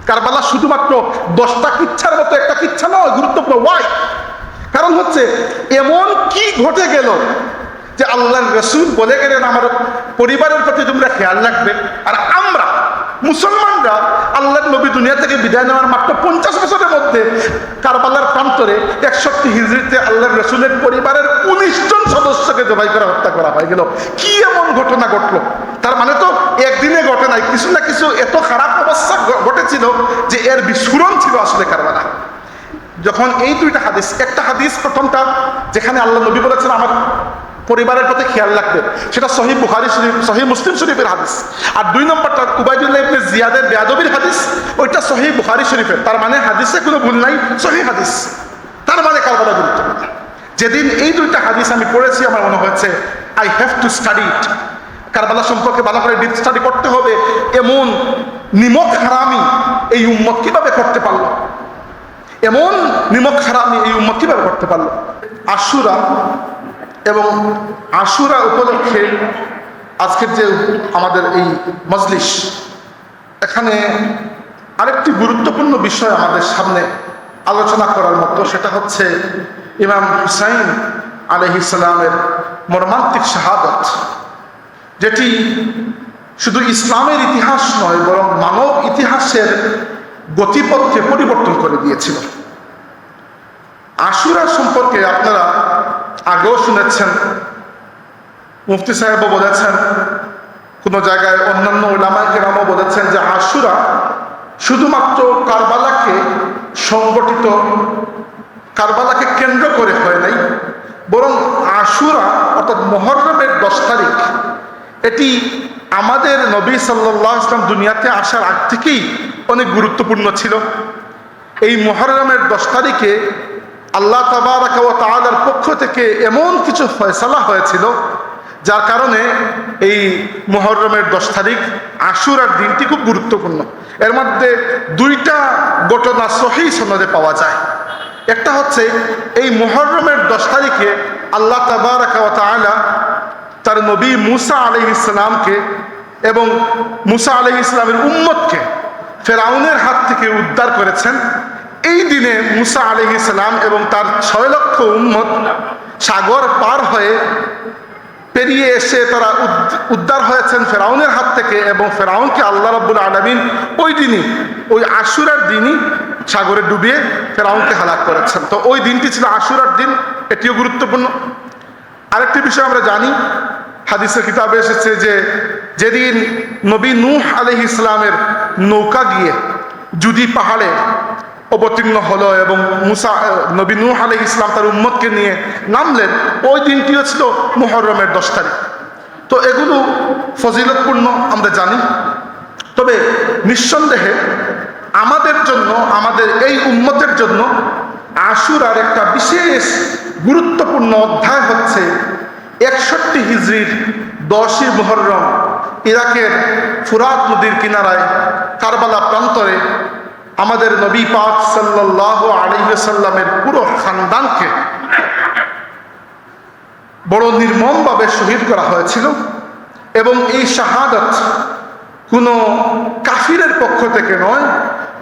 কারবালা শুধুমাত্র 10টা কিচ্ছার মতো একটা কিচ্ছা নয়, গুরুত্বপূর্ণ। ওয়াই? কারণ হচ্ছে এমন কি ঘটে গেল যে আল্লাহর রাসূল বলে গেলেন আমার পরিবারের প্রতি তোমরা খেয়াল রাখবে। আর আমরা মুসলমানরা আল্লাহর নবী দুনিয়া থেকে বিদায় নেওয়ার মাত্র 50 বছরের মধ্যে কারবালার প্রান্তরে 61 হিজরিতে আল্লাহর রাসূলের পরিবারের 19 জন সদস্যকে জবাই করে হত্যা করা হয়ে গেল। কি এমন ঘটনা ঘটলো? তার মানে তো একদিনে ঘটে নাই, কিছু না কিছু এত খারাপ অবস্থা ঘটেছিল যে এর বিস্ফোরণ ছিল আসলে কারবালা। যখন এই দুইটা হাদিস, একটা হাদিস প্রথমটা যেখানে আল্লাহ নবী বলেছেন আমার পরিবারের প্রতি খেয়াল রাখবে, সেটা সহিহ বুখারী শরীফ, সহিহ মুসলিম শরীফের হাদিস। আর 2 নম্বরটা উবাইদুল্লাহ ইবনে জিয়াদের বেয়াদবির হাদিস, ওইটা সহিহ বুখারী শরীফের। তার মানে হাদিসে কোনো ভুল নাই, সহিহ হাদিস। তার মানে কারবালা গুরুত্বপূর্ণ। যেদিন এই দুইটা হাদিস আমি পড়েছি আমার মনে হয়েছে আই হ্যাভ টু স্টাডি ইট। কারবালা সম্পর্কে ভালো করে ডিপ স্টাডি করতে হবে। এমন নিমক হারামি এই উম্মত কিভাবে করতে পারলো? এমন নিমক হারামি এই উম্মত কিভাবে করতে পারলো? আশুরা এবং আশুরা উপলক্ষে আজকের যে আমাদের এই মজলিস, এখানে আরেকটি গুরুত্বপূর্ণ বিষয় আমাদের সামনে আলোচনা করার মতো, সেটা হচ্ছে ইমাম হুসাইন আলাইহিস সালামের মর্মান্তিক শাহাদাত, যেটি শুধু ইসলামের ইতিহাস নয় বরং মানব ইতিহাসের গতিপথকে পরিবর্তন করে দিয়েছিল। আশুরা সম্পর্কে আপনারা আগেও শুনেছেন, মুফতি সাহেবও বলেছেন, কোনো জায়গায় অন্যান্য উলামায়ে কেরামও বলেছেন যে আশুরা শুধুমাত্র কারবালাকে সংগঠিত, কারবালাকে কেন্দ্র করে হয় নাই, বরং আশুরা অর্থাৎ মুহররমের 10 তারিখ, এটি আমাদের নবী সাল্লাল্লাহু আলাইহি ওয়াসাল্লাম দুনিয়াতে আসার আগ থেকেই অনেক গুরুত্বপূর্ণ ছিল। এই মুহররমের 10 তারিখে আল্লাহ তাবারাকা ওয়া তাআলার পক্ষ থেকে এমন কিছু ফয়সালা হয়েছিল যার কারণে এই মুহররমের 10 তারিখ আশুরার দিনটি খুব গুরুত্বপূর্ণ। এর মধ্যে 2টা ঘটনা সহিহ সনদে পাওয়া যায়। একটা হচ্ছে এই মুহররমের 10 তারিখে আল্লাহ তাবারাকা ওয়া তাআলা তার নবী মুসা আলাইহিস সালামকে এবং মুসা আলাইহিস সালামের উম্মতকে ফেরাউনের হাত থেকে উদ্ধার করেছেন। এই দিনে মুসা আলাইহিস সালাম এবং তার 6 লক্ষ উম্মত সাগর পার হয়ে পেরিয়ে এসে তারা উদ্ধার হয়েছেন ফেরাউনের হাত থেকে, এবং ফেরাউনকে আল্লাহ রাব্বুল আলামিন ওই দিনই, ওই আশুরার দিনই সাগরে ডুবিয়ে ফেরাউনকে হালাক করেছেন। তো ওই দিনটি ছিল আশুরার দিন, এটিও গুরুত্বপূর্ণ। আরেকটি বিষয় আমরা জানি, হাদিসের কিতাবে এসেছে যে যেদিন নবী নূহ আলাইহিস সালামের নৌকা গিয়ে জুদি পাহাড়ে অবতীর্ণ হলো এবং নবী নূহ আলাইহিস সালাম তার উম্মতকে নিয়ে নামলেন, ওই দিনটিও ছিল মুহররমের 10 তারিখ। তো এগুলো ফজিলতপূর্ণ আমরা জানি। তবে নিঃসন্দেহে আমাদের জন্য, আমাদের এই উম্মতের জন্য আশুরার একটা বিশেষ গুরুত্বপূর্ণ অধ্যায় হচ্ছে 61 হিজরির 10ই মুহররম ইরাকের ফুরাত নদীর কিনারায় কারবালা প্রান্তরে আমাদের নবী পাক সাল্লাল্লাহু আলাইহি ওয়াসাল্লামের পুরো খানদানকে বড় নির্মমভাবে শহীদ করা হয়েছিল। এবং এই শাহাদাত কোনো কাফিরের পক্ষ থেকে নয়,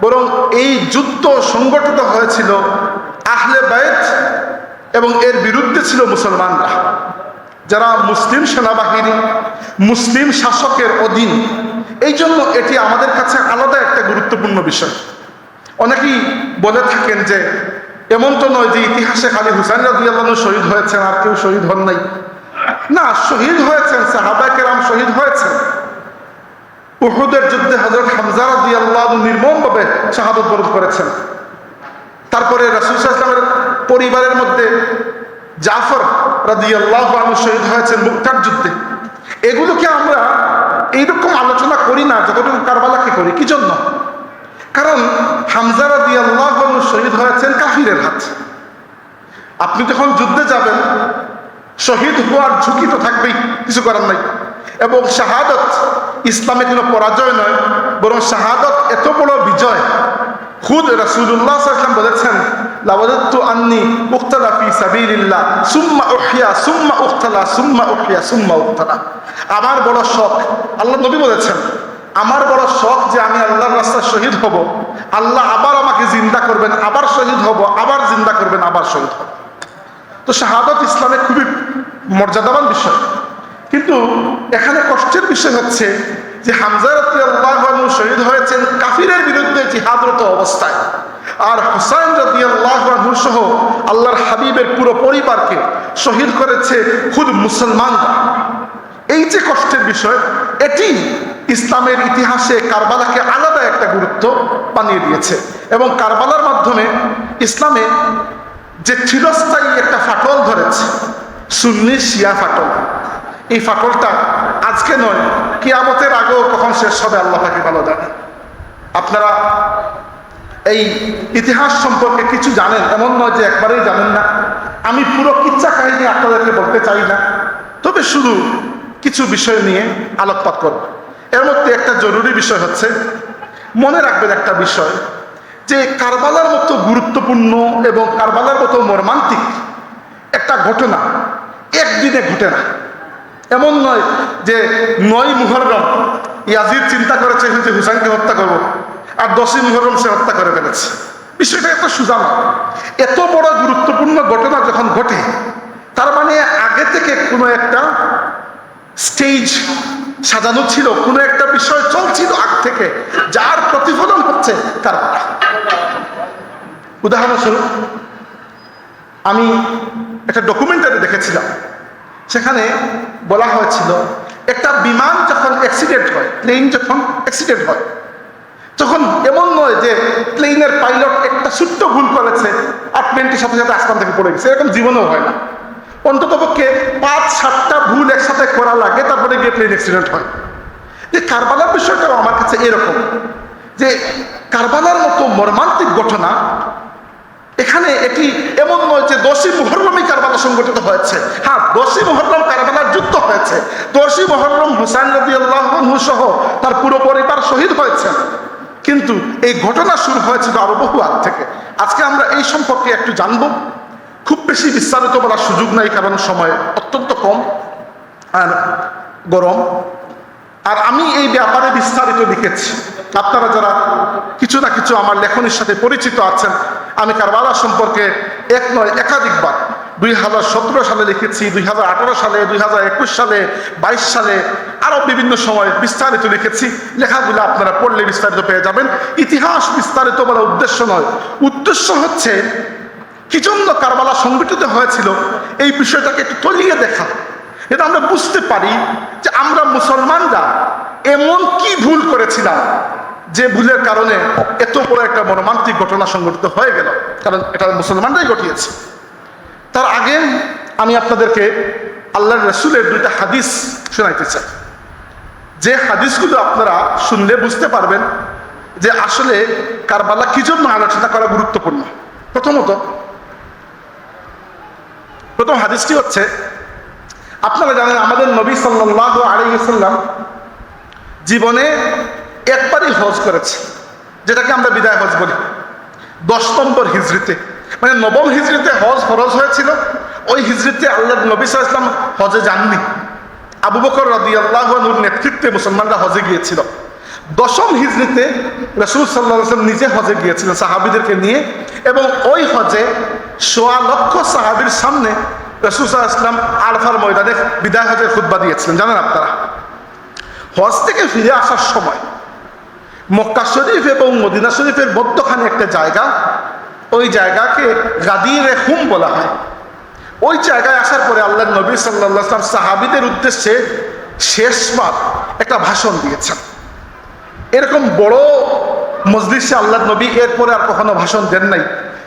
বরং এই যুদ্ধ সংগঠিত হয়েছিল আহলে বাইত এবং এর বিরুদ্ধে ছিল মুসলমানরা, যারা মুসলিম সেনাবাহিনী, মুসলিম শাসকের অধীন। এই জন্য এটি আমাদের কাছে আলাদা একটা গুরুত্বপূর্ণ বিষয়। অনেকেই বলে থাকেন যে এমন তো নয় যে ইতিহাসে খালি হুসাইন রাদিয়াল্লাহু আনহু শহীদ হয়েছেন আর কেউ শহীদ হন নাই। না, শহীদ হয়েছেন, সাহাবায়ে কেরাম শহীদ হয়েছেন। উহুদের যুদ্ধে হযরত হামজা রাদিয়াল্লাহু আনহু নির্মমভাবে শাহাদাত বরণ করেছেন। তারপরে রাসূল সাল্লাল্লাহু আলাইহি ওয়াসাল্লামের পরিবারের মধ্যে জাফর রাদিয়াল্লাহু আনহু শহীদ হয়েছেন মুকতার যুদ্ধে। এগুলোকে আমরা এইরকম আলোচনা করি না যতটুকু কারবালাকে করি। কি জন্য? কারণ হামজা রাদিয়াল্লাহু আনহু শহীদ হয়েছেন কাফিরের হাতে। আপনি যখন যুদ্ধে যাবেন, শহীদ হওয়ার ঝুঁকি তো থাকবেই, কিছু করার নাই। এবং শাহাদাত ইসলামে কোনো পরাজয় নয়, বরং শাহাদাত এত বড় বিজয়। খুদ রাসূলুল্লাহ সাল্লাল্লাহু আলাইহি ওয়াসাল্লাম বলেছেন, লাওয়াদাতু আন্নী উক্তালা ফি সাবিলিল্লাহ সুম্মা উহইয়া সুম্মা উক্তালা সুম্মা উহইয়া সুম্মা উক্তালা। আমার বড় শখ, আল্লাহ নবী বলেছেন, আমার বড় শখ যে আমি আল্লাহর রাস্তায় শহীদ হব, আল্লাহ আবার আমাকে জিন্দা করবেন, আবার শহীদ হব, আবার জিন্দা করবেন, আবার শহীদ হব। তো শাহাদত ইসলামে খুবই মর্যাদাবান বিষয়। কিন্তু এখানে কষ্টের বিষয় হচ্ছে যে হামজা রাদিয়াল্লাহু আনহু শহীদ হয়েছেন কাফিরের বিরুদ্ধে জিহাদরত অবস্থায়, আর হুসাইন রাদিয়াল্লাহু আনহু সহ আল্লাহর হাবিবের পুরো পরিবারকে শহীদ করেছে খুদ মুসলমানরা। এই যে কষ্টের বিষয়, এটি ইসলামের ইতিহাসে কারবালাকে আলাদা একটা গুরুত্ব বানিয়ে দিয়েছে, এবং কারবালার মাধ্যমে ইসলামে যে চিরস্থায়ী একটা ফাটল ধরেছে, সুন্নি শিয়া ফাটল, এই ফাটলটা আজকে নয়, কিয়ামতের আগেও কখন শেষ হবে আল্লাহ পাকই ভালো জানে। আপনারা এই ইতিহাস সম্পর্কে কিছু জানেন, এমন নয় যে একবারেই জানেন না। আমি পুরো কিচ্ছা কাহিনী আপনাদেরকে বলতে চাই না, তবে শুধু কিছু বিষয় নিয়ে আলোকপাত করব। এর মধ্যে একটা জরুরি বিষয় হচ্ছে, মনে রাখবেন একটা বিষয়, যে কারবালার মতো গুরুত্বপূর্ণ এবং কারবালার মতো মর্মান্তিক একটা ঘটনা একদিনে ঘটে না। এমন নয় যে 9 মুহররম ইয়াজিদ চিন্তা করেছে যে হুসাইনকে হত্যা করবো, আর 10ই মুহররম সে হত্যা করে ফেলেছে। বিষয়টা এত সোজা না। এত বড় গুরুত্বপূর্ণ ঘটনা যখন ঘটে, তার মানে আগে থেকে কোনো একটা স্টেজ সাজানো ছিল, কোনো একটা বিষয় চলছিল আগ থেকে, যার প্রতিফলন হচ্ছে কারবালা। উদাহরণস্বরূপ, আমি একটা ডকুমেন্টারি দেখেছিলাম, সেখানে বলা হয়েছিল একটা বিমান যখন অ্যাক্সিডেন্ট হয়, প্লেন যখন অ্যাক্সিডেন্ট হয়, তখন এমন নয় যে প্লেনের পাইলট একটা ছোট্ট ভুল করেছে আর প্লেনটির সাথে সাথে আসমান থেকে পড়ে গেছে, এরকম জীবনেও হয় না। অন্ততপক্ষে 5-7টা ভুল একসাথে করা লাগে, তারপরে গিয়ে প্লেন অ্যাক্সিডেন্ট হয়। যে কারবালার বিষয়টাও আমার কাছে এরকম, যে কারবালার মতো মর্মান্তিক ঘটনা এখানে এটি এমন নয় যে 10ই মুহররমই কারবালা সংগঠিত হয়েছে। হ্যাঁ, 10ই মুহররম কারবালার যুদ্ধ হয়েছে, 10ই মুহররম হুসাইন রাদিয়াল্লাহু আনহু সহ তার পুরো পরিবার শহীদ হয়েছে, কিন্তু এই ঘটনা শুরু হয়েছিল আরো বহু আগ থেকে। আজকে আমরা এই সম্পর্কে একটু জানবো। খুব বেশি বিস্তারিত বলার সুযোগ নাই, কারণ সময় অত্যন্ত কম আর গরম। আর আমি এই ব্যাপারে বিস্তারিত লিখেছি। আপনারা যারা কিছু না কিছু আমার লেখনের সাথে পরিচিত আছেন, আমি কারবালা সম্পর্কে এক নয় একাধিকবার 2017 সালে লিখেছি, 2018 সালে, 2021 সালে, 22 সালে, আরো বিভিন্ন সময় বিস্তারিত লিখেছি। লেখাগুলো আপনারা পড়লে বিস্তারিত পেয়ে যাবেন। ইতিহাস বিস্তারিত বলার উদ্দেশ্য নয়, উদ্দেশ্য হচ্ছে কি জন্য কারবালা সংগঠিত হয়েছিল এই বিষয়টাকে একটু তলিয়ে দেখা, এটা আমরা বুঝতে পারি যে আমরা মুসলমানরা এমন কি ভুল করেছিলাম যে ভুলের কারণে এত বড় একটা মর্মান্তিক ঘটনা সংঘটিত হয়ে গেল, কারণ এটা মুসলমানরাই ঘটিয়েছে। তার আগে আমি আপনাদেরকে আল্লাহর রাসূলের 2টা হাদিস শোনাইতে চাই, যে হাদিসগুলো আপনারা শুনলে বুঝতে পারবেন যে আসলে কারবালা কি জন্য আলোচনা করা গুরুত্বপূর্ণ। প্রথম হাদিসটি হচ্ছে, আপনারা জানেন আমাদের নবী সাল্লাল্লাহু আলাইহি ওয়াসাল্লাম জীবনে একবারই হজ করেছে, যেটাকে আমরা বিদায় হজ বলি। 10 নম্বর হিজরিতে, মানে 9ম হিজরিতে হজ ফরজ হয়েছিল। ওই হিজরিতে আল্লাহর নবী সাল্লাল্লাহু আলাইহি ওয়াসাল্লাম হজে যাননি। আবু বকর রাদিয়াল্লাহু আনহুর নেতৃত্বে মুসলমানরা হজে গিয়েছিল। 10ম হিজরিতে রাসূল সাল্লাল্লাহু আলাইহি ওয়াসাল্লাম নিজে হজে গিয়েছিলেন সাহাবীদেরকে নিয়ে, এবং ওই হজে 1.25 লক্ষ সাহাবীর সামনে রাসূল সাল্লাল্লাহু আলাইহি ওয়াসাল্লাম আরাফার ময়দানে বিদায় হজের খুতবা দিয়েছিলেন। জানেন আপনারা, হজ থেকে ফিরে আসার সময় মক্কা শরীফ এবং মদিনা শরীফের মধ্যখানে একটা জায়গা, ওই জায়গাকে গাদির হুম বলা হয়। ওই জায়গায় আসার পরে আল্লাহর নবী সাল্লাল্লাহু আলাইহি ওয়াসাল্লাম সাহাবীদের উদ্দেশ্যে শেষবার একটা ভাষণ দিয়েছেন। এরকম বড় মজলিসে আল্লাহর নবী এরপরে আর কখনো ভাষণ দেন নাই,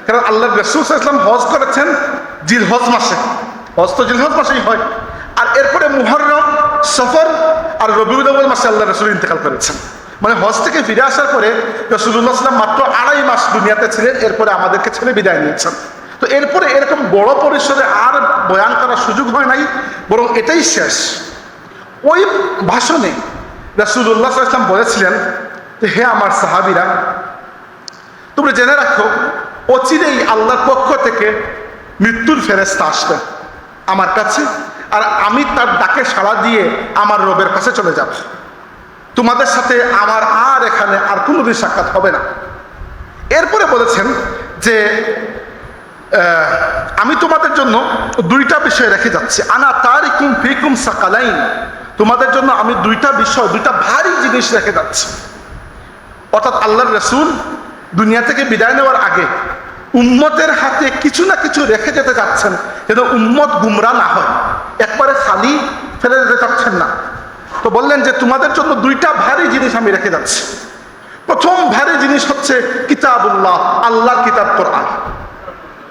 কারণ আল্লাহর রাসূল সাল্লাল্লাহু আলাইহি ওয়াসাল্লাম হজ করেছেন জিলহজ মাসে, হজ তো জিলহজ মাসেই হয়, আর এরপরে মুহররম, সফর আর রবিউল আউয়াল মাসে আল্লাহর রাসূল ইন্তেকাল করেছেন। মানে হজ থেকে ফিরে আসার পরে রাসূলুল্লাহ সাল্লাল্লাহু আলাইহি ওয়াসাল্লাম মাত্র 2.5 মাস দুনিয়াতে ছিলেন, এরপরে আমাদেরকে ছেড়ে বিদায় নিয়েছেন। তো এরপরে এরকম বড় পরিসরে আর বয়ান করার সুযোগ হয় নাই, বরং এটাই শেষ। ওই ভাষণে রাসূলুল্লাহ সাল্লাল্লাহু আলাইহি ওয়াসাল্লাম বলেছিলেন যে, হে আমার সাহাবীরা, তোমরা জেনে রাখো অচিরেই আল্লাহর পক্ষ থেকে মৃত্যুর ফেরেশতা আসবেন আমার কাছে, আর আমি তার ডাকে সাড়া দিয়ে আমার রবের কাছে চলে যাব। তোমাদের সাথে আমার আর এখানে আর কোনোদিন সাক্ষাৎ হবে না। এরপরে বলেছেন যে আমি তোমাদের জন্য দুইটা বিষয় রেখে যাচ্ছি, আনা তারিকুম ফিকুম সাকালাইন, তোমাদের জন্য আমি দুইটা বিষয়, দুইটা ভারী জিনিস রেখে যাচ্ছি। অর্থাৎ আল্লাহর রাসূল দুনিয়া থেকে বিদায় নেওয়ার আগে উম্মতের হাতে কিছু না কিছু রেখে যেতে যাচ্ছেন, যেন উম্মত গুমরা না হয়, একবারে খালি ফেলে যেতে চাচ্ছেন না। তো বললেন যে তোমাদের জন্য দুইটা ভারী জিনিস আমি রেখে যাচ্ছি। প্রথম ভারী জিনিস হচ্ছে কিতাবুল্লাহ, আল্লাহর কিতাব কোরআন।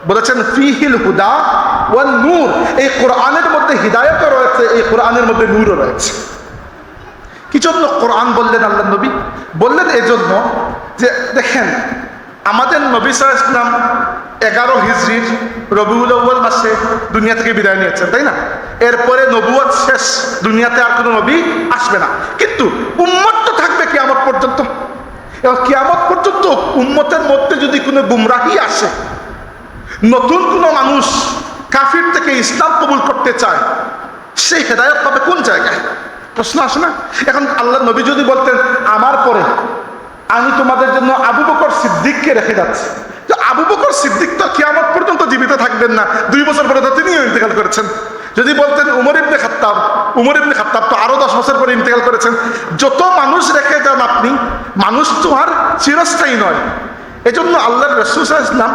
বলেছেন ফিহিল হুদা ওয়ান নূর, এই কোরআনের মধ্যে হিদায়াতও রয়েছে, এই কোরআনের মধ্যে নূরও রয়েছে। কি জন্য কোরআন বললেন আল্লাহ নবী? বললেন এজন্য যে দেখেন, আমাদের নবী সাল্লাল্লাহু আলাইহি ওয়াসাল্লাম 11 হিজরির রবিউল আউয়াল মাসে দুনিয়া থেকে বিদায় নিয়েছেন, তাই না? এরপরে নবুয়ত শেষ, দুনিয়াতে আর কোনো নবী আসবে না। কিন্তু উম্মত তো থাকবে কিয়ামত পর্যন্ত, এবং কিয়ামত পর্যন্ত উম্মতের মধ্যে যদি কোনো গুমরাহি আসে, নতুন কোনো মানুষ কাফির থেকে ইসলাম কবুল করতে চায়, সেই হেদায়েত পাবে কোন জায়গায়? প্রশ্ন আসে না? এখন আল্লাহ নবী যদি বলতেন আমার পরে আমি তোমাদের জন্য আবু বকর সিদ্দিককে রেখে যাচ্ছি, তো আবু বকর সিদ্দিক তো কিয়ামত পর্যন্ত জীবিত থাকবেন না, 2 বছর পরে তো তিনিও ইন্তেকাল করেছেন। যদি বলতেন উমর ইবনে খাত্তাব তো আরো 10 বছর পরে ইন্তেকাল করেছেন। যত মানুষ রেখে যান আপনি, মানুষ তো আর চিরস্থায়ী নয়। এজন্য আল্লাহর রাসূল সাল্লাল্লাহু আলাইহি ওয়াসাল্লাম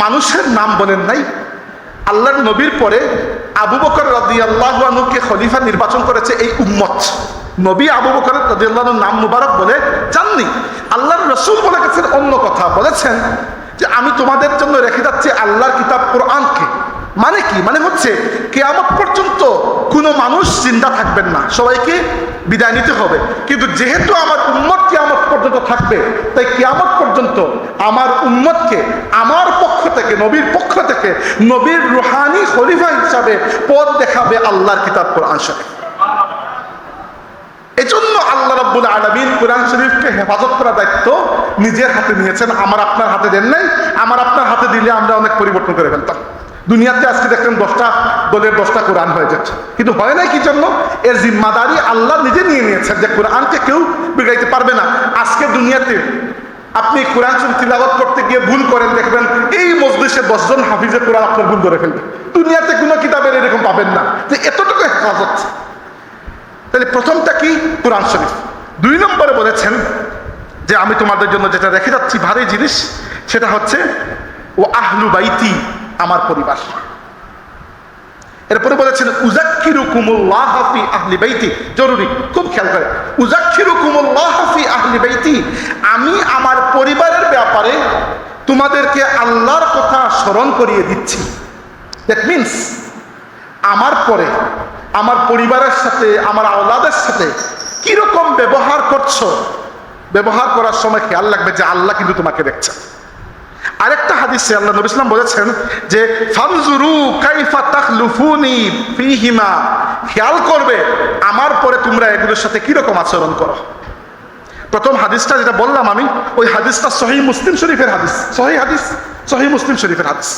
মানুষের নাম বলেন নাই। আল্লাহর নবীর পরে আবু বকর রাদিয়াল্লাহু আনহুকে খলিফা নির্বাচন করেছে এই উম্মত। নবী আবু বকর রাদিয়াল্লাহু আনহুর নাম মুবারক বলে জাননি, আল্লাহর রাসূল বলে গেছেন অন্য কথা। বলেছেন যে আমি তোমাদের জন্য রেখে যাচ্ছি আল্লাহর কিতাব কোরআনকে। মানে কি? মানে হচ্ছে কিয়ামত পর্যন্ত কোনো মানুষ জিন্দা থাকবেন না, সবাইকে বিদায় নিতে হবে। কিন্তু যেহেতু আমার উম্মত কিয়ামত পর্যন্ত থাকবে, তাই কিয়ামত পর্যন্ত আমার উম্মতকে আমার পক্ষ থেকে, নবীর পক্ষ থেকে, নবীর রুহানি খলিফা হিসাবে পথ দেখাবে আল্লাহর কিতাব কোরআন শরীফ। এজন্য আল্লাহ রাব্বুল আলামিন কোরআন শরীফকে হেফাজত করার দায়িত্ব নিজের হাতে নিয়েছেন, আমার আপনার হাতে দেন নাই। আমার আপনার হাতে দিলে আমরা অনেক পরিবর্তন করে ফেলতাম। দুনিয়াতে আজকে দেখেন 10টা দলের 10টা কোরআন হয়ে যাচ্ছে, কিন্তু হয় নাই কি জন্য? এর জিম্মাদারি আল্লাহ নিজে নিয়ে নিয়েছেন যে কোরআনকে কেউ বিগাইতে পারবে না। আজকে দুনিয়াতে আপনি কোরআন শরীফ তিলাওয়াত করতে গিয়ে ভুল করেন, দেখবেন এই মজলিসে 10 জন হাফিজে কোরআন আপনার ভুল ধরে ফেলবে। দুনিয়াতে কোনো কিতাবের এরকম পাবেন না যে এতটুকু হেফাজত। তাহলে প্রথমটা কি? কোরআন শরীফ। 2 নম্বরে বলেছেন যে আমি তোমাদের জন্য যেটা রেখে যাচ্ছি ভারী জিনিস, সেটা হচ্ছে ও আহলু বাইতি, আমার পরিবার। এরপরে বলেছেন উযাক্কিরুকুমুল্লাহ ফি আহলি বাইতি, জরুরি, খুব খেয়াল করে, উযাক্কিরুকুমুল্লাহ ফি আহলি বাইতি, আমি আমার পরিবারের ব্যাপারে তোমাদেরকে আল্লাহর কথা স্মরণ করিয়ে দিচ্ছি। দ্যাট মিনস আমার পরে আমার পরিবারের সাথে, আমার আওলাদের সাথে কিরকম ব্যবহার করছো, ব্যবহার করার সময় খেয়াল রাখবে যে আল্লাহ কিন্তু তোমাকে দেখছেন। আরেকটা হাদিসে আল্লাহ নবী সাল্লাল্লাহু আলাইহি ওয়াসাল্লাম বলেছেন যে ফানজুরু কাইফা তাখলুফুনি ফীহিমা, খেয়াল করবে আমার পরে তোমরা এগুলোর সাথে কিরকম আচরণ করো। প্রথম হাদিসটা যেটা বললাম আমি, ওই হাদিসটা সহিহ মুসলিম শরীফের হাদিস, সহিহ মুসলিম শরীফের হাদিস।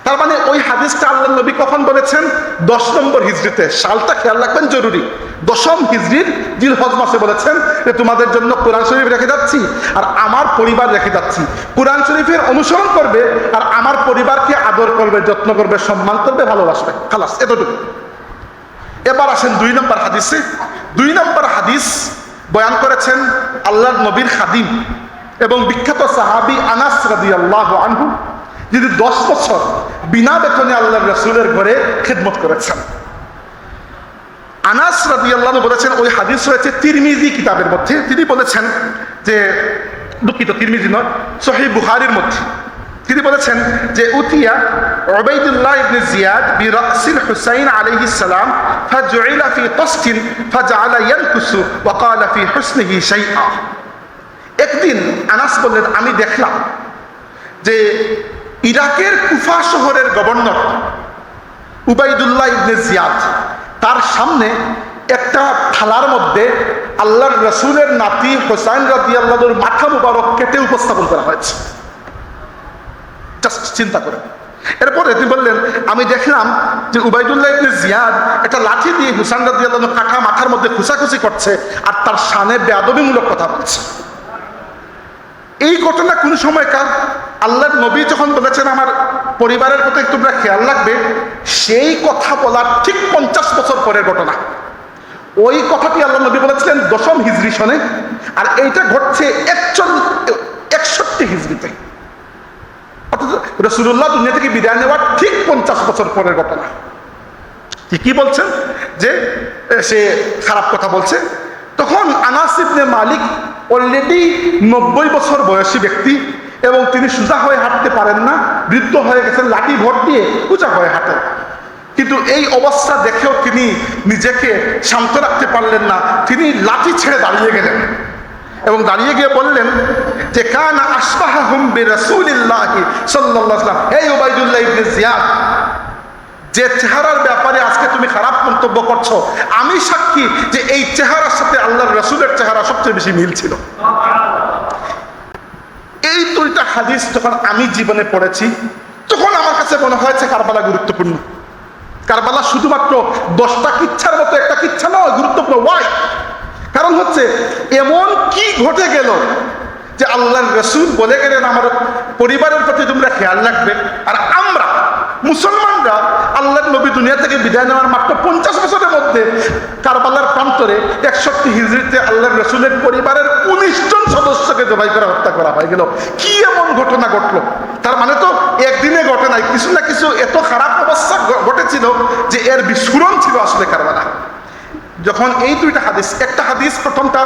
তার মানে ওই হাদিসটা আল্লাহ নবী কখন বলেছেন? 10 নম্বর হিজরিতে। সালটা খেয়াল রাখবেন, জরুরি। 10ম হিজরির জিলহজ মাসে বলেছেন যে তোমাদের জন্য কোরআন শরীফ রেখে যাচ্ছি আর আমার পরিবার রেখে যাচ্ছি। কোরআন শরীফের অনুসরণ করবে আর আমার পরিবারকে আদর করবে, যত্ন করবে, সম্মান করবে, ভালোবাসবে। খালাস, এতটুকু। এবার আসেন 2 নম্বর হাদিসে। 2 নম্বর হাদিস বয়ান করেছেন আল্লাহর নবীর খাদিম এবং বিখ্যাত সাহাবী আনাস রাদিয়াল্লাহু আনহু, যিনি 10 বছর বিনা বেতনে আল্লাহর রাসূলের ঘরে খেদমত করেছেন। আনাস রাদিয়াল্লাহু আনহু বলেছেন, ওই হাদিস রয়েছে তিরমিজি কিতাবের মধ্যে। তিনি বলেছেন যে, দুঃখিত, তিরমিজি নয়, সহিহ বুখারীর মধ্যে। তিনি বলেছেন যে উতিয়া উবাইদুল্লাহ ইবনে জিয়াদ বিরাসিল হুসাইন আলাইহিস সালাম ফাজউইলা ফি তাসতিন ফাজআলা ইয়ানকুসু ওয়া ক্বালা ফি হুসনিহি শাইআ। একদিন আনাস বললেন, আমি দেখলাম যে ইরাকের কুফা শহরের গভর্নর উবাইদুল্লাহ ইবনে জিয়াদ, তার সামনে একটা থালার মধ্যে আল্লাহর রাসূলের নাতি হুসাইন রাদিয়াল্লাহু আনহুর মাথা মুবারক কেটে উপস্থাপন করা হয়েছে। জাস্ট চিন্তা করেন। এরপরে তিনি বললেন, আমি দেখলাম যে উবাইদুল্লাহ ইবনে জিয়াদ একটা লাঠি দিয়ে হুসাইন রাদিয়াল্লাহু আনহুর কাটা মাথার মধ্যে খুশাখুশি করছে আর তার শানে বেয়াদবিমূলক কথা বলছে। এই ঘটনা কোন সময়কার? আল্লাহর নবী যখন বলেছেন আমার পরিবারের প্রতি তোমরা খেয়াল রাখবে, সেই কথা বলার ঠিক 50 বছর পরের ঘটনা। ওই কথাটি আল্লাহ নবী বলেছিলেন 10ম হিজরি সনে, আর এইটা ঘটছে 61 হিজরিতে। অর্থাৎ রাসূলুল্লাহ দুনিয়া থেকে বিদায় নেওয়ার ঠিক 50 বছর পরের ঘটনা। কি বলছেন? যে সে খারাপ কথা বলছে। তখন আনাস ইবনে মালিক অলরেডি 90 বছর বয়সী ব্যক্তি, এবং তিনি সোজা হয়ে হাঁটতে পারেন না, বৃদ্ধ হয়ে গেছেন, লাঠি ভর দিয়ে সোজা হয়ে হাঁটেন। কিন্তু এই অবস্থা দেখেও তিনি নিজেকে শান্ত রাখতে পারলেন না, তিনি লাঠি ছেড়ে দাঁড়িয়ে গেলেন এবং দাঁড়িয়ে গিয়ে বললেন যে কানা আশবাহুম বিরাসূলিল্লাহি সাল্লাল্লাহু আলাইহি ওয়াসাল্লাম, হে উবাইদুল্লাহ ইবনে জিয়াদ, যে চেহারার ব্যাপারে আজকে তুমি খারাপ মন্তব্য করছো, আমি সাক্ষী যে এই চেহারার সাথে আল্লাহর রাসূলের চেহারা সবচেয়ে বেশি মিল ছিল। এই দুইটা হাদিস যখন আমি জীবনে পড়েছি, তখন আমার কাছে মনে হয়েছে কারবালা গুরুত্বপূর্ণ। কারবালা শুধুমাত্র 10টা কিচ্ছার মতো একটা কিচ্ছা নয়, গুরুত্বপূর্ণ। ওয়াই? কারণ হচ্ছে এমন কি ঘটে গেল যে আল্লাহর রাসূল বলে গেলেন আমার পরিবারের প্রতি তোমরা খেয়াল রাখবে, আর আমরা মুসলমানরা আল্লাহর নবী দুনিয়া থেকে বিদায় নেওয়ার মাত্র 50 বছরের মধ্যে কারবালার প্রান্তরে 61 হিজরিতে আল্লাহর রাসূলের পরিবারের 19 জন সদস্যকে জবাই করে হত্যা করা হয়ে গেল। কি এমন ঘটনা ঘটলো? তার মানে তো একদিনে ঘটে নাই, কিছু না কিছু এত খারাপ অবস্থা ঘটেছিল যে এর বিস্ফোরণ ছিল আসলে কারবালা। যখন এই দুইটা হাদিস, একটা হাদিস প্রথমটা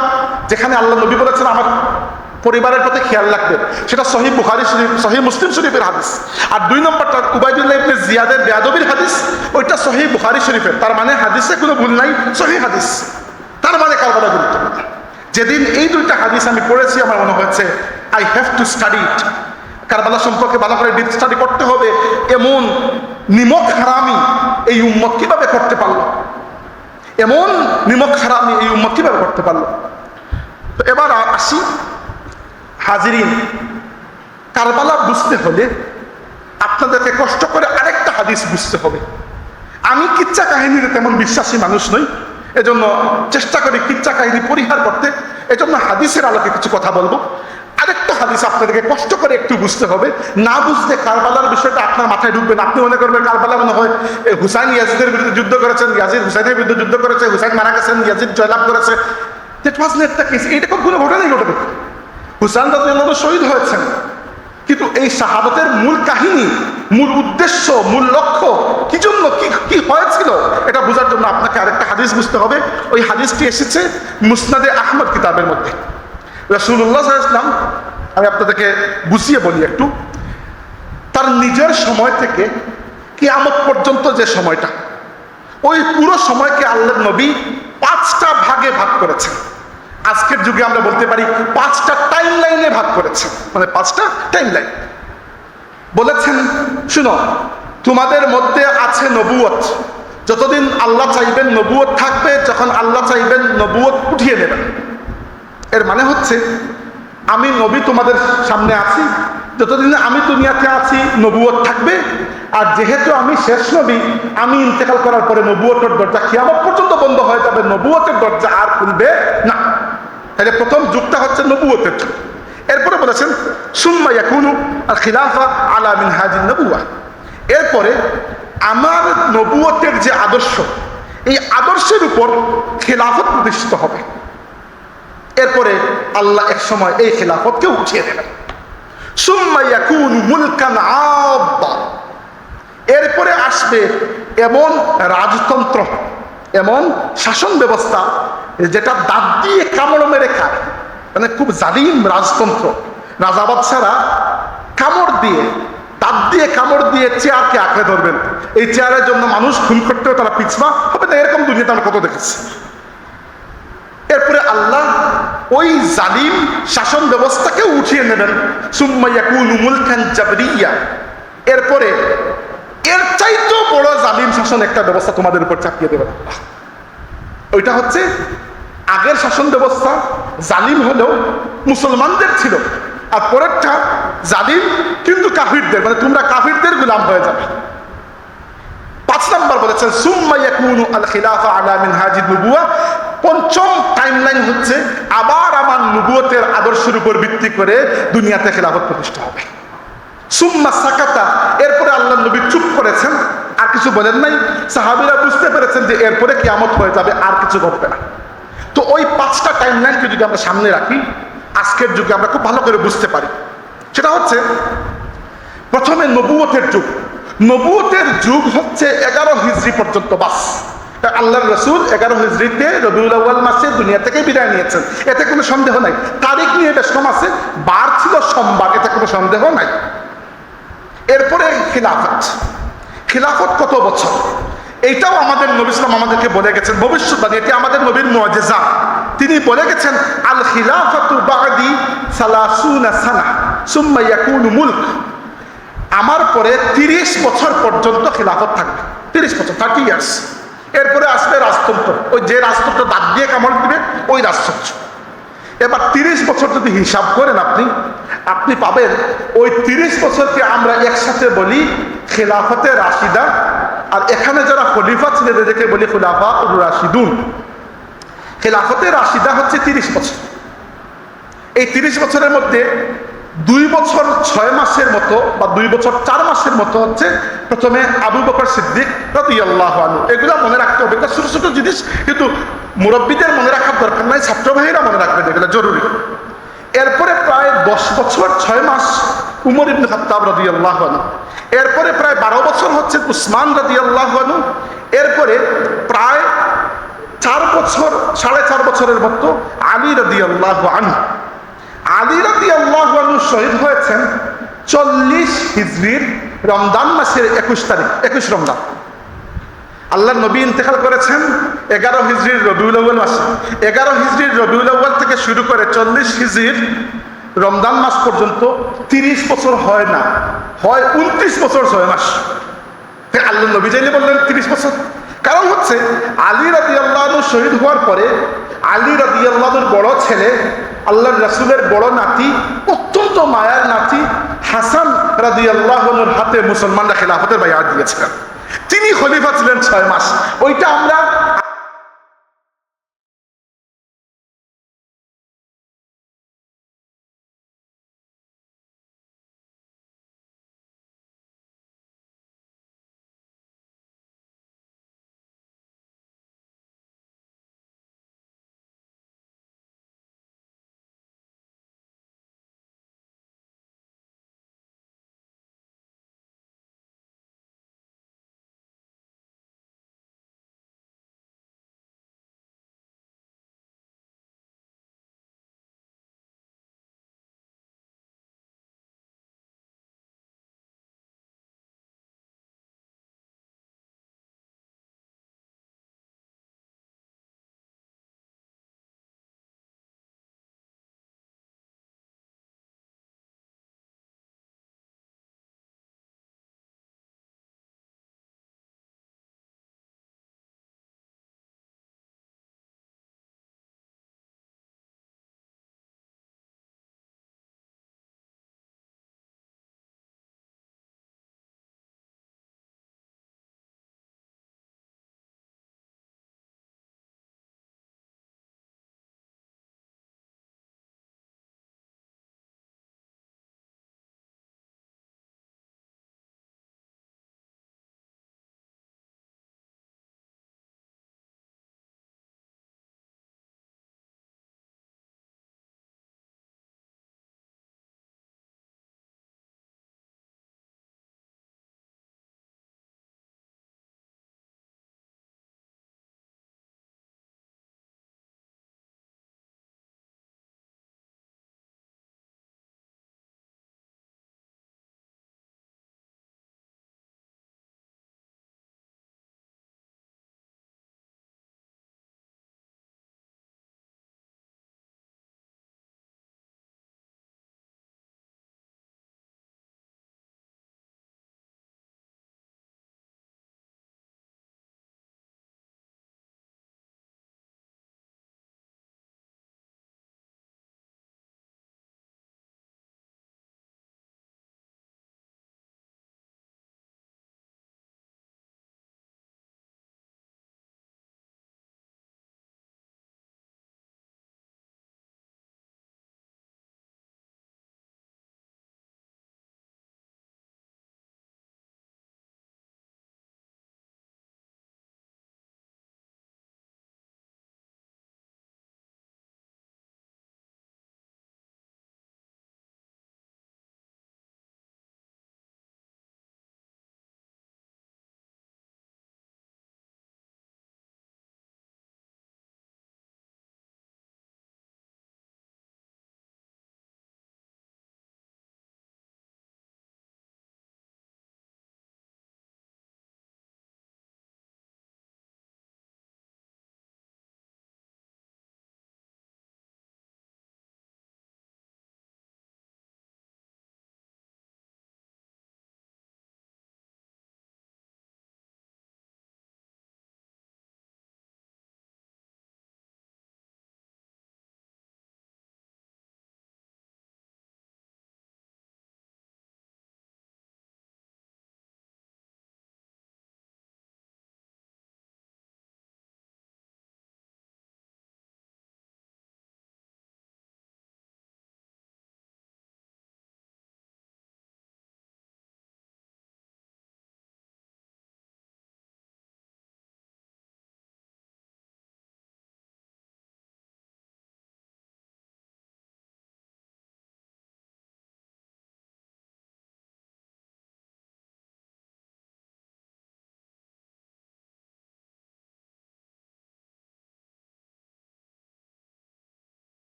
যেখানে আল্লাহ নবী বলেছেন আমার পরিবারের প্রতি খেয়াল রাখবে, সেটা সহিহ বুখারী শরীফ, সহিহ মুসলিম শরীফের হাদিস। আর 2 নম্বরটা উবাইদুল্লাহ ইবনে জিয়াদের বেয়াদবির হাদিস, ওইটা সহিহ বুখারী শরীফের। তার মানে হাদিসে কোনো ভুল নাই, সহিহ হাদিস। তার মানে কারবালা গুরুত্বপূর্ণ। যেদিন এই দুইটা হাদিস আমি পড়েছি, আমার মনে হয়েছে আই হ্যাভ টু স্টাডি ইট। কারবালা সম্পর্কে ভালো করে ডিপ স্টাডি করতে হবে। এমন নিমক হারামি এই উম্মত কিভাবে করতে পারলো? এমন নিমক হারামি এই উম্মত কিভাবে করতে পারলো? তো এবার আসি হাজিরিন, কারবালা বুঝতে হলে আপনাদেরকে কষ্ট করে আরেকটা হাদিস বুঝতে হবে। আমি কিচ্ছা কাহিনীতে তেমন বিশ্বাসী মানুষ নই, এজন্য চেষ্টা করি কিচ্ছা কাহিনী পরিহার করতে। এজন্য হাদিসের আলোকে কিছু কথা বলবো। আরেকটা হাদিস আপনাদেরকে কষ্ট করে একটু বুঝতে হবে, না বুঝলে কারবালার বিষয়টা আপনার মাথায় ঢুকবে না। আপনি মনে করবেন কারবালা মনে হয় হুসাইন ইয়াজিদের বিরুদ্ধে যুদ্ধ করেছেন, ইয়াজিদ হুসাইনের বিরুদ্ধে যুদ্ধ করেছে, হুসাইন মারা গেছেন, ইয়াজিদ জয়লাভ করেছে। That was not the case. এইটা কোনো ঘটনাই ঘটে। হুসাইন রাদিয়াল্লাহু আনহু শহীদ হয়েছেন, কিন্তু এই শাহাদাতের মূল কাহিনী, মূল উদ্দেশ্য, মূল লক্ষ্য কি জন্য, কি হয়েছিল, এটা বোঝার জন্য আপনাকে আরেকটা হাদিস বুঝতে হবে। ওই হাদিসটি এসেছে মুসনাদে আহমদ কিতাবের মধ্যে। রাসূলুল্লাহ সাল্লাল্লাহু আলাইহি ওয়াসাল্লাম, আমি আপনাদেরকে বুঝিয়ে বলি একটু, তার নিজের সময় থেকে কিয়ামত পর্যন্ত যে সময়টা, ওই পুরো সময়কে আল্লাহর নবী 5টা ভাগে ভাগ করেছেন। আজকের যুগে আমরা বলতে পারি 5টা টাইম লাইনে ভাগ করেছেন, মানে 5টা টাইম লাইন। বলেছেন শুনো, তোমাদের মধ্যে আছে নবুয়ত, যতদিন আল্লাহ চাইবেন নবুয়ত থাকবে, যখন আল্লাহ চাইবেন নবুয়ত উঠিয়ে নেবেন। এর মানে হচ্ছে আমি নবী তোমাদের সামনে আছি, যতদিন আমি দুনিয়াতে আছি নবুয়ত থাকবে, আর যেহেতু আমি শেষ নবী, আমি ইন্তেকাল করার পরে নবুয়তের দরজা কিয়ামত পর্যন্ত বন্ধ হয়ে যাবে, নবুয়তের দরজা আর খুলবে না। তাহলে প্রথম যুগটা হচ্ছে নবুয়তের যুগ। এরপরে বলেছেন সুম্মা ইয়াকুনু আল খিলাফা আলা মিনহাজিন নবুওয়া, এরপরে আমার নবুয়তের যে আদর্শ, এই আদর্শের উপর খিলাফত প্রতিষ্ঠিত হবে। এরপরে আল্লাহ এক সময় এই খিলাফতকে উঠিয়ে দেবেন। সুম্মা ইয়াকুনু মুলকান আব্বা, এরপরে আসবে এমন রাজতন্ত্র, এমন শাসন ব্যবস্থা যেটা দাঁত দিয়ে কামড় মেরে খায়, মানে খুব জালিম রাজতন্ত্র। রাজা বাদশারা কামড় দিয়ে, দাঁত দিয়ে কামড় দিয়ে চেয়ারকে আঁকড়ে ধরবেন। এই চেয়ারের জন্য মানুষ খুন করতেও তারা পিছপা হবে না, এরকম দুনিয়াতে আমরা কত দেখেছি। এরপরে আল্লাহ ওই জালিম শাসন ব্যবস্থাকে উঠিয়ে নেবেন। সুম্মা ইয়াকুনু মুলকান জাবরিয়া, এরপরে এর চাইতেও বড় জালিম শাসন একটা ব্যবস্থা তোমাদের উপর চাপিয়ে দেবেন আল্লাহ। ওইটা হচ্ছে আগের শাসন ব্যবস্থা জালিম হলেও মুসলমানদের ছিল, আর পরেরটা জালিম কিন্তু কাফিরদের, মানে তোমরা কাফিরদের গোলাম হয়ে যাবে। 5 নম্বর বলেছেন সুম্মা ইয়াকুনু আল খিলাফা আলা মিনহাজিন নবুওয়া, পঞ্চম টাইমলাইন হচ্ছে আবার আমার নবুয়তের আদর্শের উপর ভিত্তি করে দুনিয়াতে খেলাফত প্রতিষ্ঠা হবে। সুম্মা সাকাতা, এরপরে আল্লাহ নবী চুপ করেছেন, আর কিছু বলেন নাই। সাহাবীরা বুঝতে পেরেছেন যে এরপরে কিয়ামত হয়ে যাবে, আর কিছু ঘটবে না। তো ওই 5টা টাইমলাইনকে যদি আমরা সামনে রাখি, আজকের যুগে আমরা খুব ভালো করে বুঝতে পারি। সেটা হচ্ছে, প্রথমে নবুয়তের যুগ। নবুয়তের যুগ হচ্ছে 11 হিজরি পর্যন্ত, বাস। আল্লাহর রাসূল 11 হিজরিতে রবিউল আউয়াল মাসে দুনিয়া থেকে বিদায় নিয়েছেন, এতে কোনো সন্দেহ নাই। তারিখ নিয়ে বেশ কম আছে, বার ছিল সোমবার, এতে কোনো সন্দেহ নাই। এরপরে খিলাফত। খিলাফত কত বছর? এইটাও আমাদের নবী সাল্লাল্লাহু আলাইহি ওয়াসাল্লাম আমাদেরকে বলে গেছেন, ভবিষ্যৎবাণী। এটি আমাদের নবীর মুআজিজা। তিনি বলে গেছেন, আল খিলাফাতু বা'দি 30 সানা সুম্মা ইয়াকুনু মুলক। আমার পরে 30 বছর পর্যন্ত খিলাফত থাকবে। 30 বছর, 30 ইয়ার্স। এরপরে আসবে রাজতন্ত্র, ওই যে রাজতন্ত্র দাঁত দিয়ে কামড় দিবে, ওই রাজতন্ত্র। এবার 30 বছর যদি হিসাব করেন আপনি পাবেন ওই 30 বছরকে আমরা একসাথে বলি খেলাফতে রাশিদা। আর এখানে যারা খলিফা ছিলেন এদেরকে বলি খুলাফা উর রাশিদুন। খেলাফতে রাশিদা হচ্ছে 30 বছর। এই 30 বছরের মধ্যে 2 বছর 6 মাসের মতো বা 2 বছর 4 মাসের মতো হচ্ছে প্রথমে আবু বকর সিদ্দিক রাদিয়াল্লাহু আনহু। এগুলো মনে রাখতে হবে, এটা ছোট ছোট জিনিস, কিন্তু মুরব্বীদের মনে রাখার দরকার নাই, ছাত্র ভাইরা মনে রাখবেন, এগুলো জরুরি। এরপরে প্রায় 10 বছর 6 মাস উমর ইবনে খাত্তাব রাদিয়াল্লাহু আনহু। এরপরে প্রায় 12 বছর হচ্ছে উসমান রাদিয়াল্লাহু আনহু। এরপরে প্রায় 4 বছর 4.5 বছরের মতো আলী রাদিয়াল্লাহু আনহু। আলী রাদিয়াল্লাহু আনহু শহীদ হয়েছেন 40 হিজরির রমজান মাসের 21 তারিখ, 21 রমজান। আল্লাহর নবী ইন্তেকাল করেছেন 11 হিজরির রবিউল আউয়াল মাসে। 11 হিজরির রবিউল আউয়াল থেকে শুরু করে 40 হিজরির রমজান মাস পর্যন্ত 30 বছর হয় না, হয় 29 বছর 6 মাস। আল্লাহর নবী চাইলে বললেন 30 বছর। কারণ হচ্ছে আলী রাদিয়াল্লাহু আনহু শহীদ হওয়ার পরে আলী রাদিয়াল্লাহু আনহুর বড় ছেলে, আল্লাহর রাসূলের বড় নাতি, অত্যন্ত মায়ার নাতি হাসান রাদিয়াল্লাহু আনহুর হাতে মুসলমানরা খেলাফতের বায়াত দিয়েছিলেন। তিনি খলিফা ছিলেন 6 মাস। ওইটা আমরা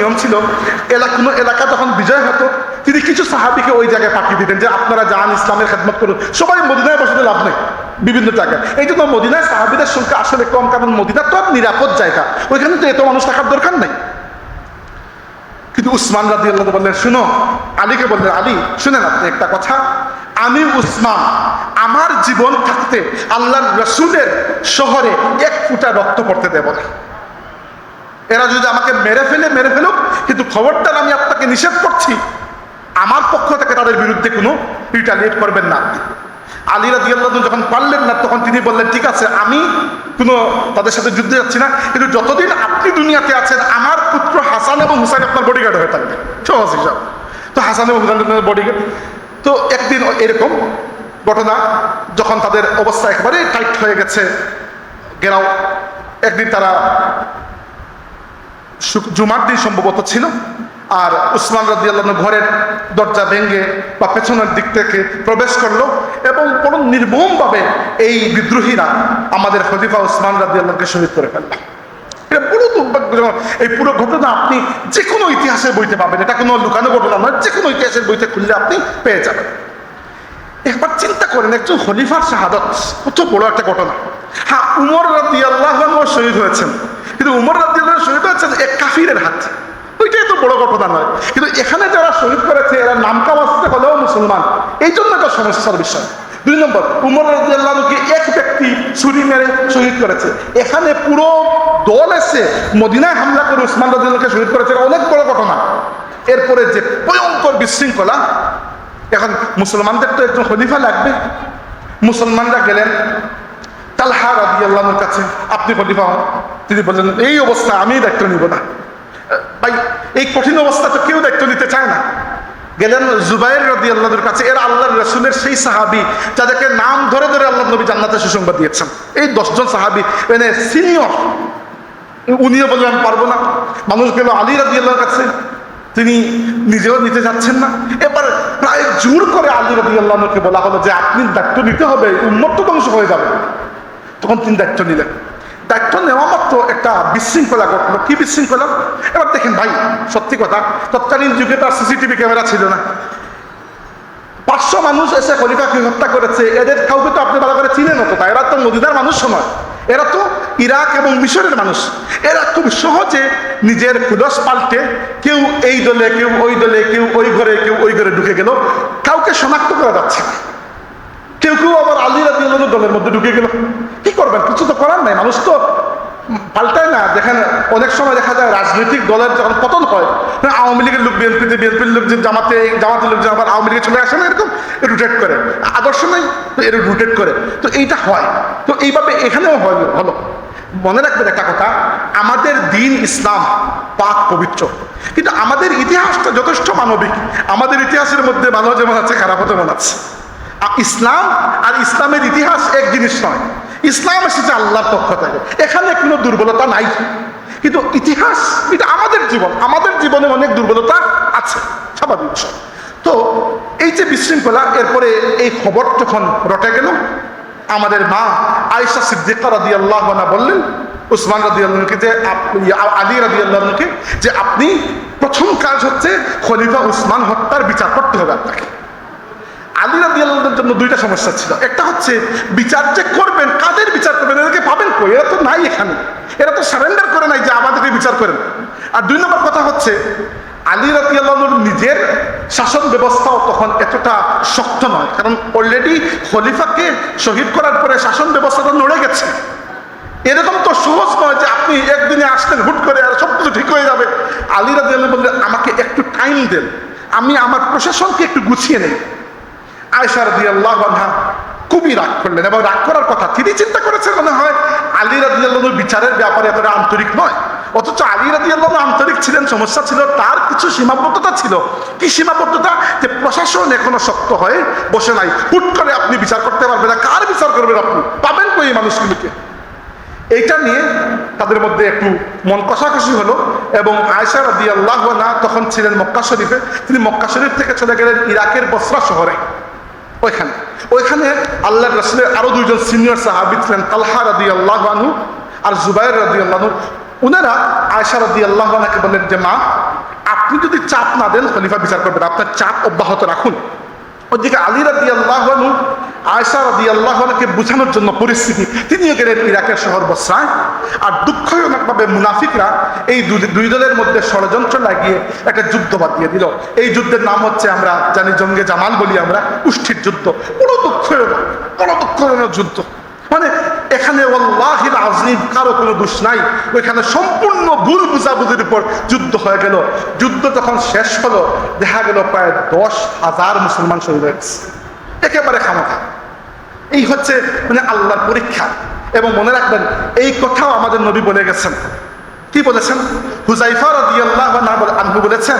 নিয়ম ছিল, কোনো এলাকা যখন বিজয় হতো তিনি কিছু সাহাবিকে ওই জায়গায় পাঠিয়ে দিতেন যে আপনারা যান, ইসলামের খেদমত করুন। সবাই মদিনায় বসে লাভ নেই, বিভিন্ন জায়গায়। এই জন্য মদিনায় সাহাবিদের সংখ্যা আসলে কম, কারণ মদিনা তো নিরাপদ জায়গা, ওইখানে তো এত মানুষ থাকার দরকার নাই। কিন্তু উসমান রাদিয়াল্লাহু আনহু বললেন, শুনো, আলীকে বললেন, আলী শুনেন আপনি একটা কথা, আমি উসমান আমার জীবন থাকতে আল্লাহর রাসূলের শহরে এক ফোঁটা রক্ত পড়তে দেব না। এরা যদি আমাকে মেরে ফেলুক, কিন্তু খবরদার আমি আপনাকে নিষেধ করছি, আমার পক্ষ থেকে তাদের বিরুদ্ধে কোনো রিটালিয়েট করবেন না। আলী রাদিয়াল্লাহু আনহু যখন পারলেন না, তখন তিনি বললেন, ঠিক আছে, আমি কোনো তাদের সাথে যুদ্ধে যাচ্ছি না, কিন্তু যতদিন আপনি দুনিয়াতে আছেন আমার পুত্র হাসান এবং হুসাইন আপনার বডিগার্ড হয়ে থাকবে। সহজ হিসাব। তো হাসান এবং হুসাইন বডিগার্ড। তো একদিন এরকম ঘটনা, যখন তাদের অবস্থা একেবারে টাইট হয়ে গেছে, গেরাও, একদিন তারা জুমার দিন সম্ভবত ছিল, আর উসমান রাদিয়াল্লাহু আনহু ঘরের দরজা ভেঙে বা পেছনের দিক থেকে প্রবেশ করলো এবং বড় নির্মমভাবে এই বিদ্রোহীরা আমাদের খলিফা উসমান রাদিয়াল্লাহু আনহুকে শহীদ করে ফেলল। এটা পুরো দুর্ভাগ্যজনক। এই পুরো ঘটনা আপনি যে কোনো ইতিহাসের বইতে পাবেন, এটা কোনো লুকানো ঘটনা নয়, যে কোনো ইতিহাসের বইতে খুললে আপনি পেয়ে যাবেন। একবার চিন্তা করেন, একজন খলিফার শাহাদাত কত বড় একটা ঘটনা। হ্যাঁ, উমর রাদিয়াল্লাহু আনহু শহীদ হয়েছেন, কিন্তু উমর রাদিয়াল্লাহু আনহু শহীদ হয়েছেন এক কাফিরের হাতে, ওইটাই তো বড় ঘটনা নয়। কিন্তু এখানে যারা শহীদ করেছে এরা নামকাওয়াস্তে হলেও মুসলমান, এই জন্য এটা সমস্যার বিষয়। 2 নম্বর, উমর রাদিয়াল্লাহু আনহুকে এক ব্যক্তি ছুরি মেরে শহীদ করেছে, এখানে পুরো দল এসে মদিনায় হামলা করে উসমান রাদিয়াল্লাহু আনহুকে শহীদ করেছে, অনেক বড় ঘটনা। এরপরে যে ভয়ঙ্কর বিশৃঙ্খলা, এখন মুসলমানদের তো একজন খলিফা লাগবে। মুসলমানরা গেলেন তালহা রাদিয়াল্লাহু আনহুর কাছে, আপনি খলিফা হন। তিনি বললেন, এই অবস্থা আমি দায়িত্ব নিব না। ভাই, এই কঠিন অবস্থা তো কেউ দায়িত্ব নিতে চায় না। গেলেন জুবাইর রাদিয়াল্লাহু আনহুর কাছে, এরা আল্লাহর রাসূলের সেই সাহাবী যাদেরকে নাম ধরে ধরে আল্লাহ নবী জান্নাতের সুসংবাদ দিয়েছেন। এই 10 জন সাহাবী, মানে সিনিয়র। উনিও বললেন পারবো না। মানুষ গেল আলী রাদিয়াল্লাহু আনহুর কাছে, তিনি নিজেও নিতে যাচ্ছেন না। এবার প্রায় জোর করে আলী রাদিয়াল্লাহু আনহুকে বলা হলো যে আপনি দায়িত্ব নিতে হবে, উম্মত তো ধ্বংস হয়ে যাবে। তখন তিনি দায়িত্ব নিলেন। দায়িত্ব নেওয়া মাত্র একটা বিশৃঙ্খলা ঘটলো। কি বিশৃঙ্খলা? এবার দেখেন ভাই, সত্যি কথা, তৎকালীন যুগে তার সিসিটিভি ক্যামেরা ছিল না। 500 মানুষ এসে খলিফাকে হত্যা করেছে, এদের কাউকে তো আপনি ভালো করে চিনেন তো, এরা তো মদিনার মানুষ নয়, এরা তো ইরাক এবং মিশরের মানুষ। এরা খুব সহজে নিজের খুলস পাল্টে কেউ এই দলে, কেউ ওই দলে, কেউ ওই ঘরে, কেউ ওই ঘরে ঢুকে গেল, কাউকে শনাক্ত করা যাচ্ছে না। কেউ কেউ আবার আলী রাদিয়াল্লাহু আনহু দলের মধ্যে ঢুকে গেল। কি করবেন? কিছু তো করার নাই, মানুষ তো পাল্টায় না। দেখেন অনেক সময় দেখা যায় রাজনৈতিক দলের যখন পতন হয়, আওয়ামী লীগের লোক বিএনপিতে, বিএনপির লোক যে জামাতের লোক যে আবার আওয়ামী লীগে চলে আসে না, এরকম রোটেট করে, আদর্শ নেই তো এর রোটেট করে, তো এইটা হয়। তো এইভাবে এখানেও হলো। মনে রাখবেন একটা কথা, আমাদের দিন ইসলাম পাক পবিত্র, কিন্তু আমাদের ইতিহাসটা যথেষ্ট মানবিক। আমাদের ইতিহাসের মধ্যে ভালো যেমন আছে, খারাপও যেমন আছে। ইসলাম আর ইসলামের ইতিহাস এক জিনিস নয়। ইসলাম এসেছে আল্লাহর পক্ষ থেকে, এখানে কোনো দুর্বলতা নাই। কিন্তু ইতিহাস, এটা আমাদের জীবন, আমাদের জীবনে অনেক দুর্বলতা আছে, স্বাভাবিক বিষয়। তো এই যে বিশৃঙ্খলা, এরপরে এই খবর যখন রটে গেল, আমাদের মা আয়েশা সিদ্দিকা রাদিয়াল্লাহু আনহা বললেন উসমান রাদিয়াল্লাহু আনহুকে, যে আলী রাদিয়াল্লাহু আনহুকে, যে আপনি প্রথম কাজ হচ্ছে খলিফা উসমান হত্যার বিচার করতে হবে আপনাকে। আলী রাদিয়াল্লাহু আনহুর জন্য 2টা সমস্যা ছিল। একটা হচ্ছে বিচার যে করবেন, কাদের বিচার করবেন, এদেরকে পাবেন কই? এরা তো নাই এখানে, এরা তো সারেন্ডার করে নাই যে আমাদেরকে বিচার করেন। আর 2 নম্বর কথা হচ্ছে, আলী রাদিয়াল্লাহু আনহুর নিজের শাসন ব্যবস্থাও তখন এতটা শক্ত নয়, কারণ অলরেডি খলিফাকে শহীদ করার পরে শাসন ব্যবস্থাটা নড়ে গেছে। এরকম তো সহজ নয় যে আপনি একদিনে আসতেন হুট করে আর সব কিছু ঠিক হয়ে যাবে। আলী রাদিয়াল্লাহু আনহু বললেন, আমাকে একটু টাইম দেন, আমি আমার প্রশাসনকে একটু গুছিয়ে নেই। আয়েশা রাদিয়াল্লাহু আনহা খুবই রাগ করলেন, এবং রাগ করার কথা তিনি চিন্তা করেছেন মনে হয় আলী রাদিয়াল্লাহু আনহুর বিচারের ব্যাপারে এতটা আন্তরিক নয়। অথচ আলী রাদিয়াল্লাহু আনহু আন্তরিক ছিলেন, সমস্যা ছিল তার কিছু সীমাবদ্ধতা ছিল। কি সীমাবদ্ধতা? যে প্রশাসন এখনো শক্ত হয়ে বসে নাই, হুট করে আপনি বিচার করতে পারবেন না। কার বিচার করবেন আপনি? পাবেন কই এই মানুষগুলিকে? এইটা নিয়ে তাদের মধ্যে একটু মন কষাকষি হলো, এবং আয়েশা রাদিয়াল্লাহু আনহা তখন ছিলেন মক্কা শরীফে। তিনি মক্কা শরীফ থেকে চলে গেলেন ইরাকের বসরা শহরে। ওইখানে আল্লাহর রাসূলের আরো 2 জন সিনিয়র সাহাবী ছিলেন, তালহা রাদিয়াল্লাহু আনহু আর জুবাইর রাদিয়াল্লাহু আনহু। উনারা আয়েশা রাদিয়াল্লাহু আনহাকে বললেন যে মা, আপনি যদি চাপ না দেন খলিফা বিচার করবেন, আপনার চাপ অব্যাহত রাখুন। ওদিকে আলী রাদিয়াল্লাহু আনহু আয়েশা রাদিয়াল্লাহু আনহাকে বোঝানোর জন্য পরিস্থিতি, তিনিও গেলেন ইরাকের শহর বসরায়। আর দুঃখজনকভাবে মুনাফিকরা এই দুই দলের মধ্যে ষড়যন্ত্র লাগিয়ে একটা যুদ্ধ বাঁধিয়ে দিল। এই যুদ্ধের নাম হচ্ছে, আমরা জানি জঙ্গে জামাল বলি আমরা, কুষ্ঠির যুদ্ধ। বড় দুঃখজনক যুদ্ধ। মানে এখানে ওয়াল্লাহিল আযীম কারো কোনো দোষ নাই, ওইখানে সম্পূর্ণ ভুল বুঝাবুঝির উপর যুদ্ধ হয়ে গেল। যুদ্ধ যখন শেষ হলো, দেখা গেল প্রায় 10,000 মুসলমান শহীদ হয়েছে, একেবারে খামোখা। এই হচ্ছে মানে আল্লাহর পরীক্ষা। এবং মনে রাখবেন, এই কথাও আমাদের নবী বলে গেছেন। কি বলেছেন? হুযায়ফা রাদিয়াল্লাহু আনহু বলেছেন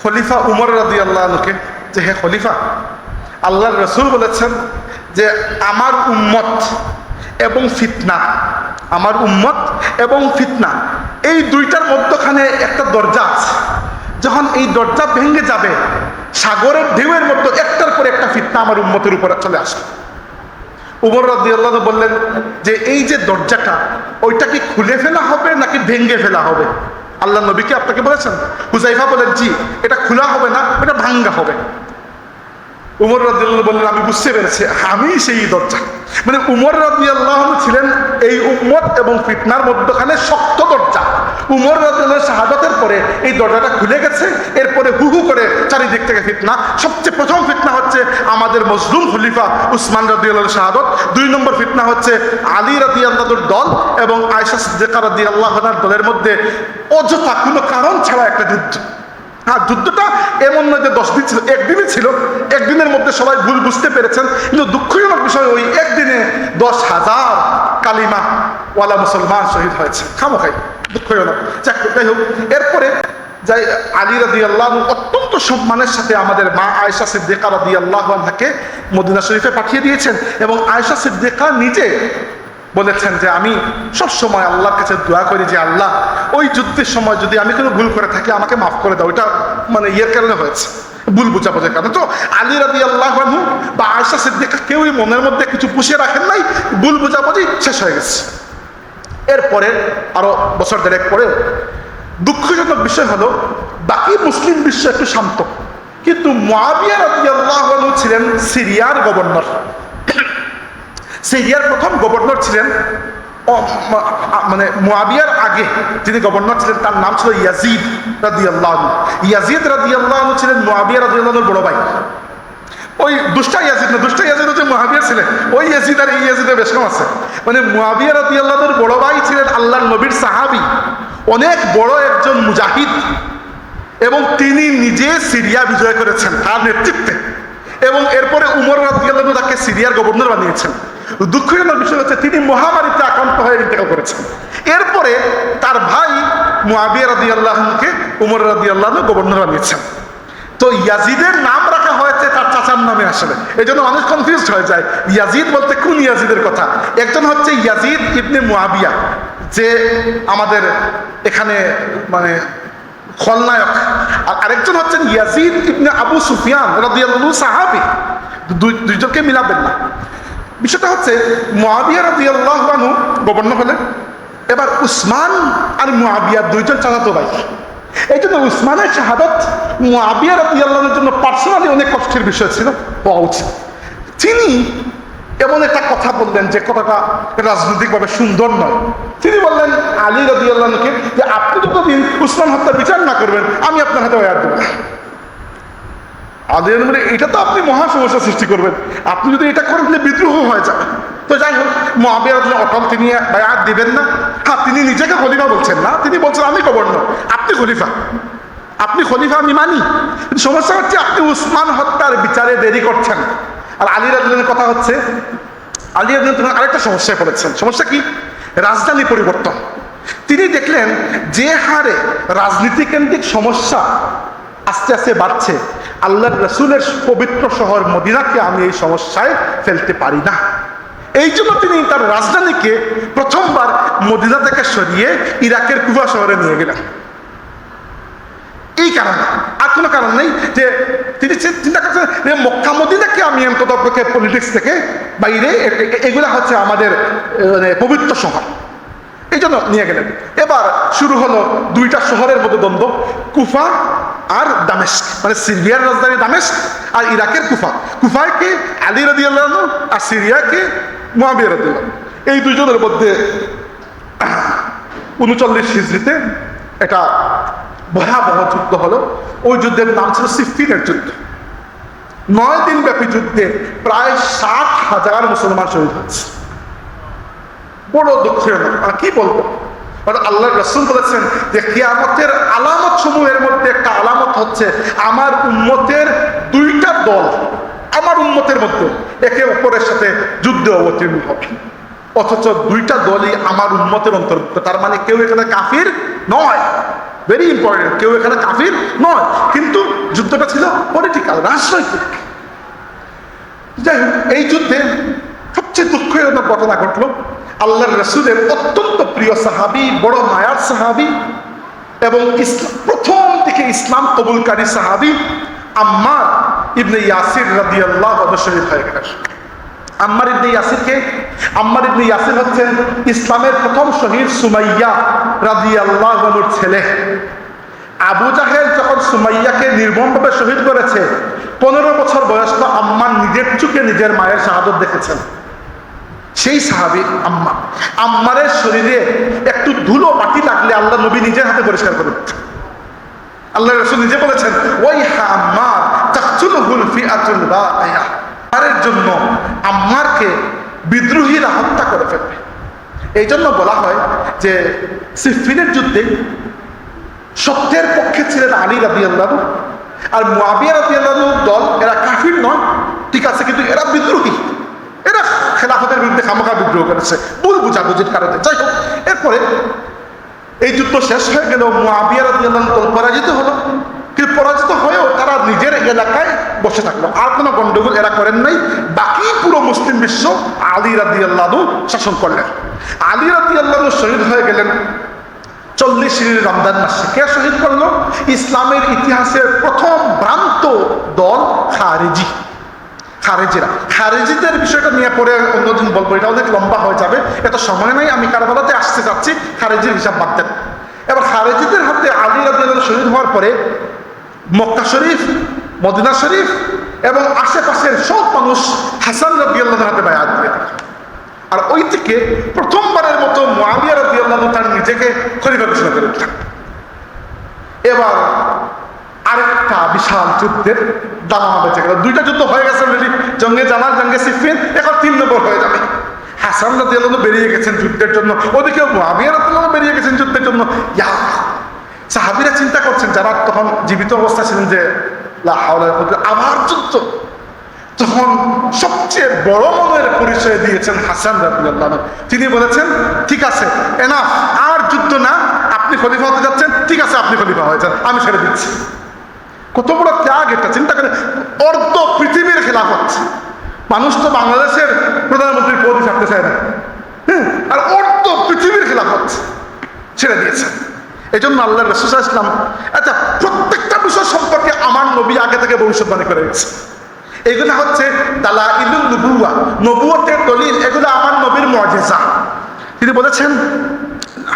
খলিফা উমর রাদিয়াল্লাহু আনহুকে, যে হে খলিফা, আল্লাহর রাসূল বলেছেন যে আমার উম্মত এবং ফিতনা, আমার উম্মত এবং ফিতনা, এই দুইটার মধ্যখানে একটা দরজা আছে। যখন এই দরজা ভেঙে যাবে, সাগরের ঢেউয়ের মধ্যে একটার পর একটা ফিতনা আমার উম্মতের উপরে চলে আসবে। উমর রাদিয়াল্লাহু আনহু বললেন যে এই যে দরজাটা, ওইটা কি খুলে ফেলা হবে নাকি ভেঙে ফেলা হবে? আল্লাহ নবী কি আপনাকে বলেছেন? হুযায়ফা বলেন, জি, এটা খোলা হবে না, এটা ভাঙ্গা হবে। উমর রাদিয়াল্লাহু বললেন, আমি বুঝতে পেরেছি, আমি সেই দরজা। মানে উমর রাদিয়াল্লাহু ছিলেন এই উম্মত এবং ফিতনার মধ্যখানে শক্ত দরজা। উমর রাদিয়াল্লাহু শাহাদাতের পরে এই দরজাটা খুলে গেছে। এরপরে হু হু করে চারিদিক থেকে ফিতনা। সবচেয়ে প্রথম ফিতনা হচ্ছে আমাদের মজলুম খলিফা উসমান রাদিয়াল্লাহু শাহাদাত। 2 নম্বর ফিতনা হচ্ছে আলী রাদিয়াল্লাহুর দল এবং আয়েশা সিদ্দিকা রাদিয়াল্লাহু আনহার দলের মধ্যে অযথা কোনো কারণ ছাড়া একটা যুদ্ধ। হ্যাঁ, যুদ্ধটা এমন নয় যে 10 দিন ছিল, একদিনই ছিল। একদিনের মধ্যে সবাই ভুল বুঝতে পেরেছেন, কিন্তু দুঃখজনক বিষয় ওই একদিনে 10,000 কালিমা ওয়ালা মুসলমান শহীদ হয়েছে খামোখাই। দুঃখজনক। যাই হোক, এরপরে যাই আলী রাদিয়াল্লাহু অত্যন্ত সম্মানের সাথে আমাদের মা আয়েশা সিদ্দিকা রাদিয়াল্লাহু আনহাকে মদিনা শরীফে পাঠিয়ে দিয়েছেন। এবং আয়েশা সিদ্দিকা নিজে বলেছেন যে আমি সব সময় আল্লাহর কাছে দোয়া করি যে আল্লাহ, ওই যুদ্ধের সময় যদি আমি কোনো ভুল করে থাকি আমাকে মাফ করে দাও। এটা মানে ইয়ের কারণে হয়েছে, ভুল বোঝাবুঝির কারণে। তো আলী রাদিয়াল্লাহু আনহু বা আয়েশা সিদ্দিকা কেউই মনের মধ্যে কিছু পুষিয়ে রাখেন নাই, ভুল বোঝাবুঝি শেষ হয়ে গেছে। এরপরে আরো বছর দেড়েক পরে দুঃখজনক বিষয় হলো, বাকি মুসলিম বিশ্ব একটু শান্ত, কিন্তু মুআবিয়া রাদিয়াল্লাহু আনহু ছিলেন সিরিয়ার গভর্নর। সিরিয়ার প্রথম গভর্নর ছিলেন, মানে মুআবিয়ার আগে যিনি গভর্নর ছিলেন তার নাম ছিল ইয়াজিদ রাদিয়াল্লাহু আনহু। ইয়াজিদ রাদিয়াল্লাহু আনহু ছিলেন মুআবিয়া রাদিয়াল্লাহু আনহুর বড় ভাই। ওই দুষ্টা ইয়াজিদ না, দুষ্টা ইয়াজিদ হচ্ছে মুআবিয়া ছিলেন। ওই ইয়াজিদ আর এই ইয়াজিদের বেশ কম আছে। মানে মুআবিয়া রাদিয়াল্লাহু আনহুর বড় ভাই ছিলেন আল্লাহর নবীর সাহাবী, অনেক বড় একজন মুজাহিদ, এবং তিনি নিজে সিরিয়া বিজয় করেছেন তার নেতৃত্বে। এবং এরপরে উমর রাদিয়াল্লাহু আনহু তাকে সিরিয়ার গভর্নর বানিয়েছেন। দুঃখজনক বিষয় হচ্ছে তিনি মহামারীতে আক্রান্ত হয়ে ইন্তেকাল করেছেন। এরপরে তার ভাই মুআবিয়া রাদিয়াল্লাহু আনহুকে উমর রাদিয়াল্লাহু আনহু গভর্নর বানিয়েছেন। তো ইয়াজিদের নাম রাখা হয়েছে তার চাচার নামে আসলে, এই জন্য মানুষ কনফিউজড হয়ে যায় ইয়াজিদ বলতে কোন ইয়াজিদের কথা। একজন হচ্ছে ইয়াজিদ ইবনে মুআবিয়া, যে আমাদের এখানে মানে খলনায়ক, আর আরেকজন হচ্ছেন ইয়াজিদ ইবনে আবু সুফিয়ান রাদিয়াল্লাহু সাহাবী। দুইজনকে মিলাবেন না। বিষয়টা হচ্ছে মুআবিয়া রাদিয়াল্লাহু আনহু গভর্নর হলেন। এবার উসমান আর মুআবিয়া দুইজন চাচাতো ভাই। এই জন্য উসমানের শাহাদাত মুআবিয়া রাদিয়াল্লাহু আনহুর জন্য পার্সোনালি অনেক কষ্টের বিষয় ছিল, হওয়া উচিত। তিনি এমন একটা কথা বললেন যে কথাটা রাজনৈতিকভাবে সুন্দর নয়। তিনি বললেন আলী রাদিয়াল্লাহু আনহুকে যে আপনি যতদিন উসমান হত্যা বিচার না করবেন আমি আপনার হাতে বায়াত দেব না। আলী বলে এটা তো আপনি মহা সমস্যা সৃষ্টি করবেন, আপনি যদি এটা করেন তাহলে বিদ্রোহ হয়ে যাবে। তো যাই হোক, মুআবিয়া রাদিয়াল্লাহু আনহু অটল, তিনি বায়াত দিবেন না। হ্যাঁ, তিনি নিজেকে খলিফা বলছেন না, তিনি বলছেন আমি গভর্নর, আপনি খলিফা, আপনি খলিফা আমি মানি। কিন্তু সমস্যা হচ্ছে আপনি উসমান হত্যার বিচারে দেরি করছেন। আর আলী রাদিয়াল্লাহু কথা হচ্ছে, আলী রাদিয়াল্লাহু আরেকটা সমস্যায় পড়েছেন। সমস্যা কি? রাজধানী পরিবর্তন। তিনি দেখলেন যে হারে রাজনীতি কেন্দ্রিক সমস্যা আস্তে আস্তে বাড়ছে, আল্লাহর রাসূলের পবিত্র শহর মদিনাকে আমি এই সমস্যায় ফেলতে পারি না। এই জন্য তিনি তার রাজধানীকে প্রথমবার মদিনা থেকে সরিয়ে ইরাকের কুফা শহরে নিয়ে গেলেন। এই কারণে, আর কোনো কারণ নেই। যে তিনি চিন্তা করছেন যে মক্কা মদিনাকে আমি অন্ততপক্ষে পলিটিক্স থেকে বাইরে, এগুলা হচ্ছে আমাদের মানে পবিত্র শহর। এই জন্য নিয়ে গেলেন। এবার শুরু হলো দুইটা শহরের মধ্যে দ্বন্দ্ব, কুফা আর দামেস্ক, মানে সিরিয়ার রাজধানী দামেস্ক আর ইরাকের কুফা। কুফায় কে? আলী রাদিয়াল্লাহু আনহু, আর সিরিয়াকে মুআবিয়া রাদিয়াল্লাহু আনহু। এই দুইজনের মধ্যে 39 হিজরিতে এটা ভয়াবহ যুদ্ধ হলো। ওই যুদ্ধের নাম ছিল সিফফিনের যুদ্ধ। 9 দিন ব্যাপী যুদ্ধে প্রায় 60,000 মুসলমান শহীদ হয়েছে। বড় দুঃখের, কি বলবো। আল্লাহর রাসূল বলেছেন যে কিয়ামতের আলামত সমূহের মধ্যে একটা আলামত হচ্ছে আমার উম্মতের দুইটা দল আমার উম্মতের মধ্যে একে অপরের সাথে যুদ্ধে অবতীর্ণ হবে, অথচ দুইটা দলই আমার উম্মতের অন্তর্ভুক্ত। তার মানে কেউ এখানে কাফির নয়, ভেরি ইম্পর্টেন্ট, কেউ এখানে কাফির নয়, কিন্তু যুদ্ধটা ছিল পলিটিক্যাল, রাজনৈতিক। যাই হোক, এই যুদ্ধে সবচেয়ে দুঃখজনক ঘটনা ঘটলো। আল্লাহর রাসূলের অত্যন্ত প্রিয় সাহাবী, বড় মায়ার সাহাবী এবং প্রথম থেকে ইসলাম কবুলকারী সাহাবী আম্মার ইবনে ইয়াসির রাদিয়াল্লাহু আনহু শহীদ হয়ে গেলেন। আম্মার ইবনে ইয়াসিরকে, আম্মার ইবনে ইয়াসির হচ্ছেন ইসলামের প্রথম শহীদ সুমাইয়া রাদিয়াল্লাহু আনহুর ছেলে। আবু জাহেল যখন সুমাইয়াকে নির্মমভাবে শহীদ করেছে, 15 বছর বয়স তো আম্মার নিজের চোখে নিজের মায়ের শাহাদত দেখেছেন। সেই সাহাবী আম্মার, আম্মারের শরীরে একটু ধুলো মাটি লাগলে আল্লাহ নবী নিজের হাতে পরিষ্কার করে দিতেন। আল্লাহ রাসূল নিজে বলেছেন, ওয়াইহা আম্মার তাকতুলুহুল ফিআতুল বাগিয়া, আম্মারের জন্য আম্মারকে বিদ্রোহীরা হত্যা করে ফেলবে। এই জন্য বলা হয় যে সিফফিনের যুদ্ধে সত্যের পক্ষে ছিলেন আলী রাদিয়াল্লাহু, আর মুআবিয়া রাদিয়াল্লাহু দল এরা কাফির নয়, ঠিক আছে, কিন্তু এরা বিদ্রোহী, এরা খেলাফতের বিরুদ্ধে খামখা বিদ্রোহ করেছে ভুল বুঝাবুঝির কারণে। যাই হোক, এরপরে এই যুদ্ধ শেষ হয়ে গেল, মুআবিয়া রাদিয়াল্লাহু দল পরাজিত হলো। কিন্তু পরাজিত হয়েও তারা নিজের এলাকায় বসে থাকলো, আর কোনো গন্ডগোল এরা করেন নাই। বাকি পুরো মুসলিম বিশ্ব আলী রাদিয়াল্লাহু শাসন করলেন। আলী রাদিয়াল্লাহু শহীদ হয়ে গেলেন 40 রমজান মাসে। কে শহীদ করলো? ইসলামের ইতিহাসের প্রথম ভ্রান্ত দল খারেজি, খারেজিরা। খারেজিদের বিষয়টা নিয়ে পরে অন্যদিন বলবো, এটা অনেক লম্বা হয়ে যাবে, এত সময় নাই, আমি কারবালাতে আসতে যাচ্ছি, খারেজির হিসাব বাদ দেন। এবার খারেজিদের হাতে আলী রাদিয়াল্লাহু শহীদ হওয়ার পরে মক্কা শরীফ, মদিনা শরীফ এবং আশেপাশের সব মানুষ হাসান রাদিয়াল্লাহুর হাতে বায়াত দিয়ে দিল। আর ওই থেকে প্রথমবারের মতো মুআবিয়া রাদিয়াল্লাহু তার নিজেকে খলিফা ঘোষণা করে দিলেন। এবার আরেকটা বিশাল যুদ্ধের দামামা বেঁচে গেল। দুইটা যুদ্ধ হয়ে গেছে অলরেডি, জঙ্গে জামাল, জঙ্গে সিফফিন, এখন 3 নম্বর হয়ে যাবে। হাসান রাদিয়াল্লাহু বেরিয়ে গেছেন যুদ্ধের জন্য, ওদিকে মুআবিয়া রাদিয়াল্লাহু বেরিয়ে গেছেন যুদ্ধের জন্য। সাহাবীরা চিন্তা করছেন, যারা তখন জীবিত অবস্থা ছিলেন, যে লা হাওলা ওয়া লা কুওয়াতা, আবার যুদ্ধ। তখন সবচেয়ে বড় মনের পরিচয় দিয়েছেন হাসান রাদিয়াল্লাহু আনহু। তিনি বলেছেন, ঠিক আছে, এনাফ, আর যুদ্ধ না, আপনি খলিফা হতে যাচ্ছেন, ঠিক আছে, আপনি খলিফা হয়ে যান, আমি ছেড়ে দিচ্ছি। কত বড় ত্যাগ এটা, চিন্তা করেন। অর্ধ পৃথিবীর খেলাফত, মানুষ তো বাংলাদেশের প্রধানমন্ত্রীর পদই ছাড়তে চায় না, আর অর্ধ পৃথিবীর খেলাফত ছেড়ে দিয়েছে। এই জন্য আল্লাহ রাসূল সাল্লাল্লাহু আলাইহি ওয়াসাল্লাম, আচ্ছা, প্রত্যেকটা বিষয় সম্পর্কে আমার নবী আগে থেকে ভবিষ্যৎবাণী করে গেছে। এগুলো হচ্ছে দালাইলুন নবুওয়া, নবুয়তের দলিল, এগুলো আমার নবীর মুআজিজা। তিনি বলেছেন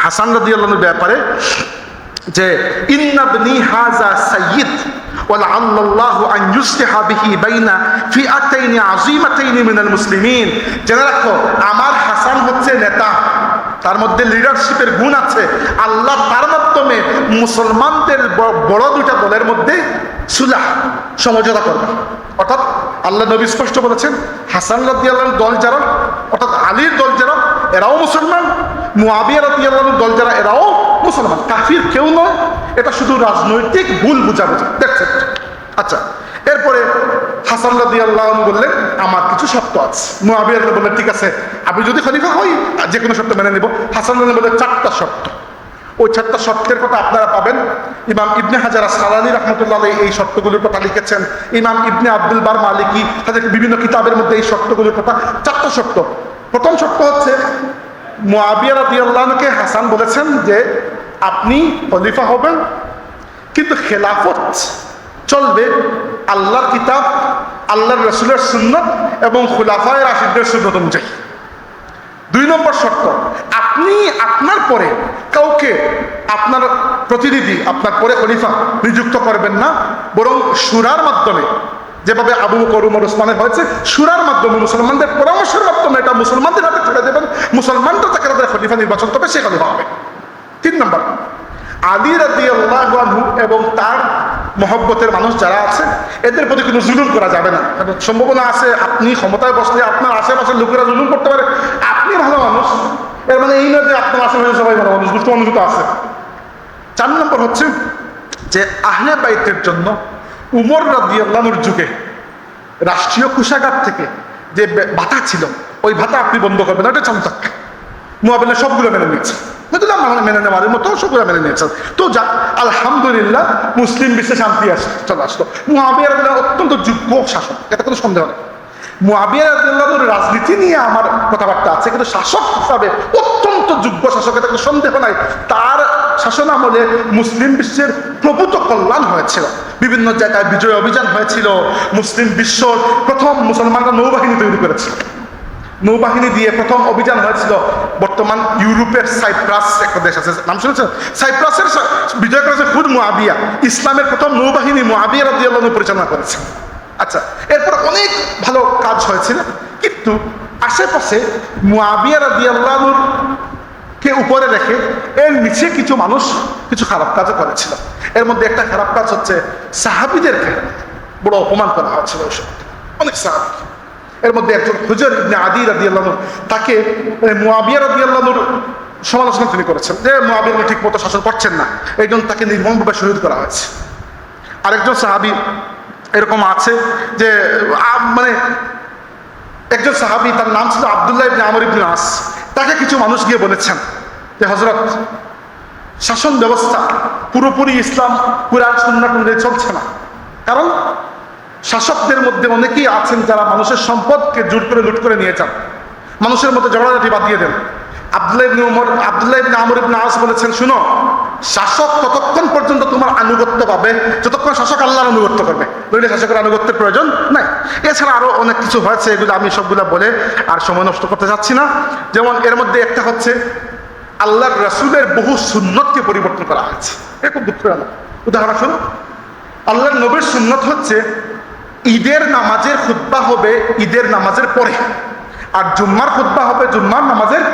হাসান রাদিয়াল্লাহু আনহুর ব্যাপারে যে ইন্না ইবনি হাযা সাইয়্যিদ ওয়া লাআল্লাহু আন ইউসলিহা বিহি বাইনা ফিআতাইনি আযীমাতাইনি মিনাল মুসলিমিন। জেনে রাখো, আমার হাসান হচ্ছে নেতা, তার মধ্যে লিডারশিপের গুণ আছে। আল্লাহ তার মাধ্যমে মুসলমানদের বড় দুইটা দলের মধ্যে সুলহ, সমঝোতা করবে। অর্থাৎ আল্লাহ নবী স্পষ্ট বলেছেন, হাসান রাদিয়াল্লাহুর দল যারা, অর্থাৎ আলীর দল যারা, এরাও মুসলমান, মুআবিয়া রাদিয়াল্লাহুর দল যারা, এরাও মুসলমান, কাফির কেউ নয়। এটা শুধু রাজনৈতিক ভুল বুঝাবুঝি, দেখছেন। আচ্ছা, এরপরে হাসান রাদিয়াল্লাহু আনহু বললেন, আমার কিছু শর্ত আছে। মুআবিয়া বললেন, ঠিক আছে, আমি যদি খলিফা হই যে কোনো শর্ত মেনে নেব। হাসান রাদিয়াল্লাহু বললেন 4টা শর্ত। ওই 4টা শর্তের কথা আপনারা পাবেন। ইমাম ইবনে হাজার আসকালানী রাহমাতুল্লাহ আলাইহি এই শর্তগুলোর কথা লিখেছেন। ইমাম ইবনে আব্দুল বার মালিকি তাদের বিভিন্ন কিতাবের মধ্যে এই শর্তগুলোর কথা, 4টা শর্ত। প্রথম শর্ত হচ্ছে, মুআবিয়া রাদিয়াল্লাহু আনহুকে হাসান বলেছেন যে আপনি খলিফা হবেন, কিন্তু খেলাফত চলবে আল্লাহর কিতাব, আল্লাহর রাসূলের সুন্নাত এবং খুলাফায়ে রাশিদদের সুন্নাত অনুযায়ী। 2 নম্বর শর্ত, আপনি আপনার পরে কাউকে আপনার প্রতিনিধি, আপনার পরে খলিফা নিযুক্ত করবেন না, বরং শুরার মাধ্যমে, যেভাবে আবু বকর উমর ওসমানের হয়েছে, শুরার মাধ্যমে, মুসলমানদের পরামর্শের মাধ্যমে এটা মুসলমানদের হাতে ছেড়ে দেবেন, মুসলমানরা তাকে তাদের খলিফা নির্বাচন করবে, সে খলিফা হবে। 3 নম্বর, আলী রাদিয়াল্লাহু আনহু এবং তার মহব্বতের মানুষ যারা আছে এদের প্রতি কোনো জুলুম করা যাবে না। সম্ভাবনা আছে আপনি ক্ষমতায় বসলে আপনার আশেপাশের লোকেরা জুলুম করতে পারে, আপনি ভালো মানুষ, এর মানে এই নয় যে আপনার আশেপাশে সবাই ভালো মানুষ, দুষ্ট মানুষ তো আছে। 4 নম্বর হচ্ছে যে আহলে বাইতের জন্য উমর রাদিয়াল্লাহু আনহুর যুগে রাষ্ট্রীয় কোষাগার থেকে যে ভাতা ছিল, ওই ভাতা আপনি বন্ধ করবেন না, ওটা চালু থাকবে। মুআবিয়া সবগুলো মেনে নিয়েছে, মেনে নেওয়ার মতো সবগুলো মেনে নিয়েছে। তো যাক, আলহামদুলিল্লাহ মুসলিম বিশ্বে শান্তি চলে আসলো। মুআবিয়া রাদিয়াল্লাহু অত্যন্ত যোগ্য শাসক, এটা কোনো সন্দেহ নেই। মুআবিয়া রাদিয়াল্লাহুর রাজনীতি নিয়ে আমার কথাবার্তা আছে, কিন্তু শাসক হিসাবে অত্যন্ত যোগ্য শাসক, এটা কোনো সন্দেহ নাই। তার শাসন আমলে মুসলিম বিশ্বের প্রভূত কল্যাণ হয়েছিল, বিভিন্ন জায়গায় বিজয় অভিযান হয়েছিল, মুসলিম বিশ্ব প্রথম মুসলমানরা নৌবাহিনী তৈরি করেছিল, নৌবাহিনী দিয়ে প্রথম অভিযান হয়েছিল বর্তমান ইউরোপের সাইপ্রাস একটা দেশ আছে, নাম শুনেছেন? সাইপ্রাসের বিজয় করেছে খুদ মুআবিয়া, ইসলামের প্রথম নৌবাহিনী মুআবিয়া রাদিয়াল্লাহু আনহু পরিচালনা করেছে। আচ্ছা, এরপর অনেক ভালো কাজ হয়েছিল, কিন্তু আশেপাশে মুআবিয়া রাদিয়াল্লাহু আনহুর কে উপরে রেখে এর নিচে কিছু মানুষ কিছু খারাপ কাজও করেছিল। এর মধ্যে একটা খারাপ কাজ হচ্ছে সাহাবীদেরকে বড় অপমান করা হয়েছিল ওই সময়, অনেক সাহাবী। এর মধ্যে একজন হুজর ইবনে আদি রাদিয়াল্লাহু আনহু, তাকে মুআবিয়া রাদিয়াল্লাহু আনহুর সমালোচনা তিনি করেছেন যে মুআবিয়া ঠিক মতো শাসন করছেন না, এই জন্য তাকে নির্মমভাবে শহীদ করা হয়েছে। আরেকজন সাহাবী এরকম আছে যে মানে একজন সাহাবী, তার নাম ছিল আব্দুল্লাহ ইবনে আমর ইবনে আস, তাকে কিছু মানুষ গিয়ে বলেছেন যে হযরত, শাসন ব্যবস্থা পুরোপুরি ইসলাম কুরআন সুন্নাহ অনুযায়ী চলছে না, কারণ শাসকদের মধ্যে অনেকেই আছেন যারা মানুষের সম্পদকে জোর করে লুট করে নিয়ে যান, মানুষের মধ্যে ঝগড়াঝাটি বাঁধিয়ে দেন। আব্দুল্লাহ ইবনে আমর ইবনে আস বলেছেন, শুনো, শাসক ততক্ষণ পর্যন্ত তোমার আনুগত্য পাবে যতক্ষণ শাসক আল্লাহর আনুগত্য করবে, নইলে শাসকের আনুগত্যের প্রয়োজন নাই। এছাড়া আরো অনেক কিছু হয়েছে, এগুলো আমি সবগুলো বলে আর সময় নষ্ট করতে যাচ্ছি না। যেমন এর মধ্যে একটা হচ্ছে আল্লাহর রাসূলের বহু সুন্নতকে পরিবর্তন করা হয়েছে, এটা খুব দুঃখজনক। উদাহরণস্বরূপ, আল্লাহর নবীর সুন্নত হচ্ছে ঈদের নামাজের খুতবা হবে ঈদের নামাজের পরে, আর জুম্মার খুতবা হবে জুম্মার নামাজের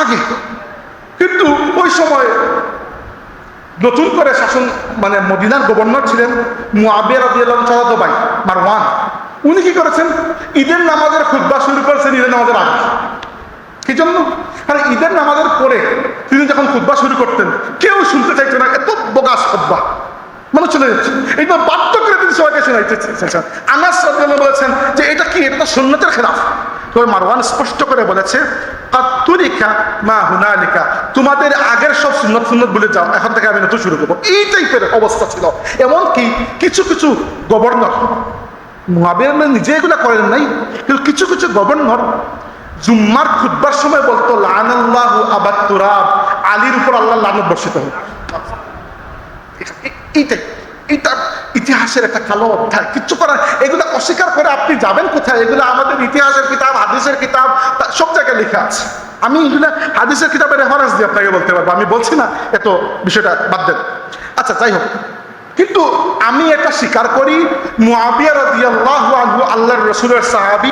আগে। কিন্তু ওই সময় নতুন করে শাসন মানে মদিনার গভর্নর ছিলেন মুআবিয়া রাদিয়াল্লাহু আনহু চাচাতো ভাই মারওয়ান, উনি কি করেছেন, ঈদের নামাজের খুতবা শুরু করেছেন ঈদের নামাজের আগে। কি জন্য? কারণ ঈদের নামাজের পরে তিনি যখন খুতবা শুরু করতেন কেউ শুনতে চাইতো না, এত বোগাস খুতবা, মানুষ চলে যাচ্ছে, এই জন্য বাধ্য করে তিনি সবাইকে শোনাইতে চেয়েছেন। আনাস রাদিয়াল্লাহু বলেছেন যে এটা কি, এটা সুন্নতের খেলাফ। তো মারওয়ান স্পষ্ট করে বলেছে, কাতুরিকা মা হুনালিকা, তোমাদের আগের সব সুন্নত ভুলে যাও, এখন থেকে আমি নতুন শুরু করবো, এই টাইপের অবস্থা ছিল। এমনকি কিছু কিছু গভর্নর, মুআবিয়া নিজে এগুলো করেন নাই, কিন্তু কিছু কিছু গভর্নর জুম্মার খুতবার সময় বলতো লানাল্লাহু আবাত তুরাব, আলীর উপর আল্লাহর লানত বর্ষিত হোক। এটা ইতিহাসের একটা কালো অধ্যায়, কিচ্ছু করার, এগুলো অস্বীকার করে আপনি যাবেন কোথায়? এগুলো আমাদের ইতিহাসের কিতাব, হাদিসের কিতাব, সব জায়গায় লেখা আছে। আমি এগুলো হাদিসের কিতাবের রেফারেন্স দিয়ে আপনাকে বলতে পারবো, আমি বলছি না, এত বিষয়টা বাদ দেন। আচ্ছা, যাই হোক, কিন্তু আমি এটা স্বীকার করি মুআবিয়া রাদিয়াল্লাহু আনহু আল্লাহর রাসূলের সাহাবী।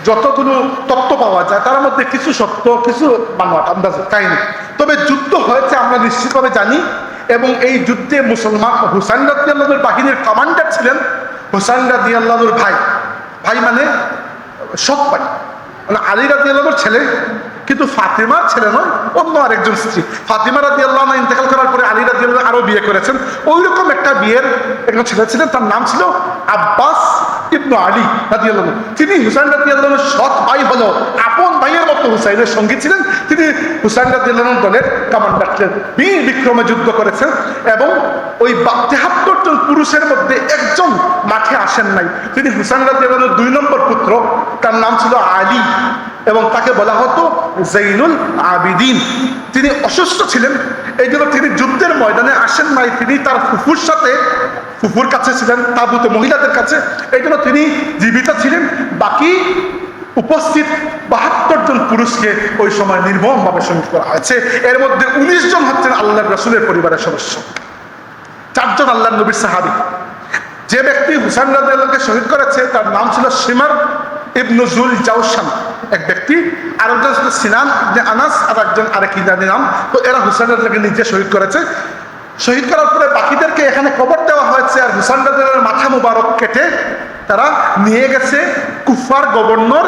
যতগুলো তত্ত্ব পাওয়া যায় তার মধ্যে কিছু সত্য, কিছু বানোয়াট আন্দাজ কাহিনী। তবে যুদ্ধ হয়েছে আমরা নিশ্চিতভাবে জানি, এবং এই যুদ্ধে মুসলমান হুসাইন রাদিয়াল্লাহুর বাহিনীর কমান্ডার ছিলেন হুসাইন রাদিয়াল্লাহুর ভাই, ভাই মানে সৎ ভাই, মানে আলী রাদিয়াল্লাহুর ছেলে, কিন্তু ফাতিমার ছেলে নয়, অন্য আরেকজন স্ত্রী। ফাতিমা রাদিয়াল্লাহু আনহা ইন্তেকাল করার পরে আলী রাদিয়াল্লাহু আরো বিয়ে করেছেন। ওই রকম একটা বিয়ের একজন ছেলে ছিলেন, তার নাম ছিল আব্বাস ইবনু আলী রাদিয়াল্লাহু। তিনি হুসাইন রাদিয়াল্লাহুর সৎ ভাই হলো আপন ভাইয়ের মতো হুসাইনের সঙ্গী ছিলেন। তিনি হুসাইন রাদিয়াল্লাহু দলের কমান্ডার ছিলেন, বীর বিক্রমে যুদ্ধ করেছেন, এবং ওই ৭৩ জন পুরুষের মধ্যে একজন মাঠে আসেন নাই। তিনি হুসাইন রাদিয়াল্লাহুর ২ নম্বর পুত্র, তার নাম ছিল আলী, এবং তাকে বলা হতো জৈনুল আবিদিন। তিনি অসুস্থ ছিলেন, এই জন্য তিনি যুদ্ধের ময়দানে আসেন নাই। তিনি তার ফুফুর সাথে, ফুফুর কাছে ছিলেন, তাবুতে মহিলাদের কাছে, এই জন্য তিনি জীবিত ছিলেন। বাকি উপস্থিত ৭২ জন পুরুষকে ওই সময় নির্মমভাবে শহীদ করা হয়েছে। এর মধ্যে ১৯ জন হচ্ছেন আল্লাহর রাসূলের পরিবারের সদস্য, ৪ জন আল্লাহর নবীর সাহাবী। যে ব্যক্তি হুসাইন রাদিয়াল্লাহুকে শহীদ করেছে তার নাম ছিল সিমার ইবনু জুল জাওশান এক ব্যক্তি, আরেকজন ছিল সিনান ইবনে আনাস, আর একজন আরেক জানি নাম। তো এরা হুসাইন রাদিয়াল্লাহুকে নিজে শহীদ করেছে। শহীদ করার পরে বাকিদেরকে এখানে কবর দেওয়া হয়েছে, আর হুসাইন রাদিয়াল্লাহুর মাথা মুবারক কেটে তারা নিয়ে গেছে কুফার গভর্নর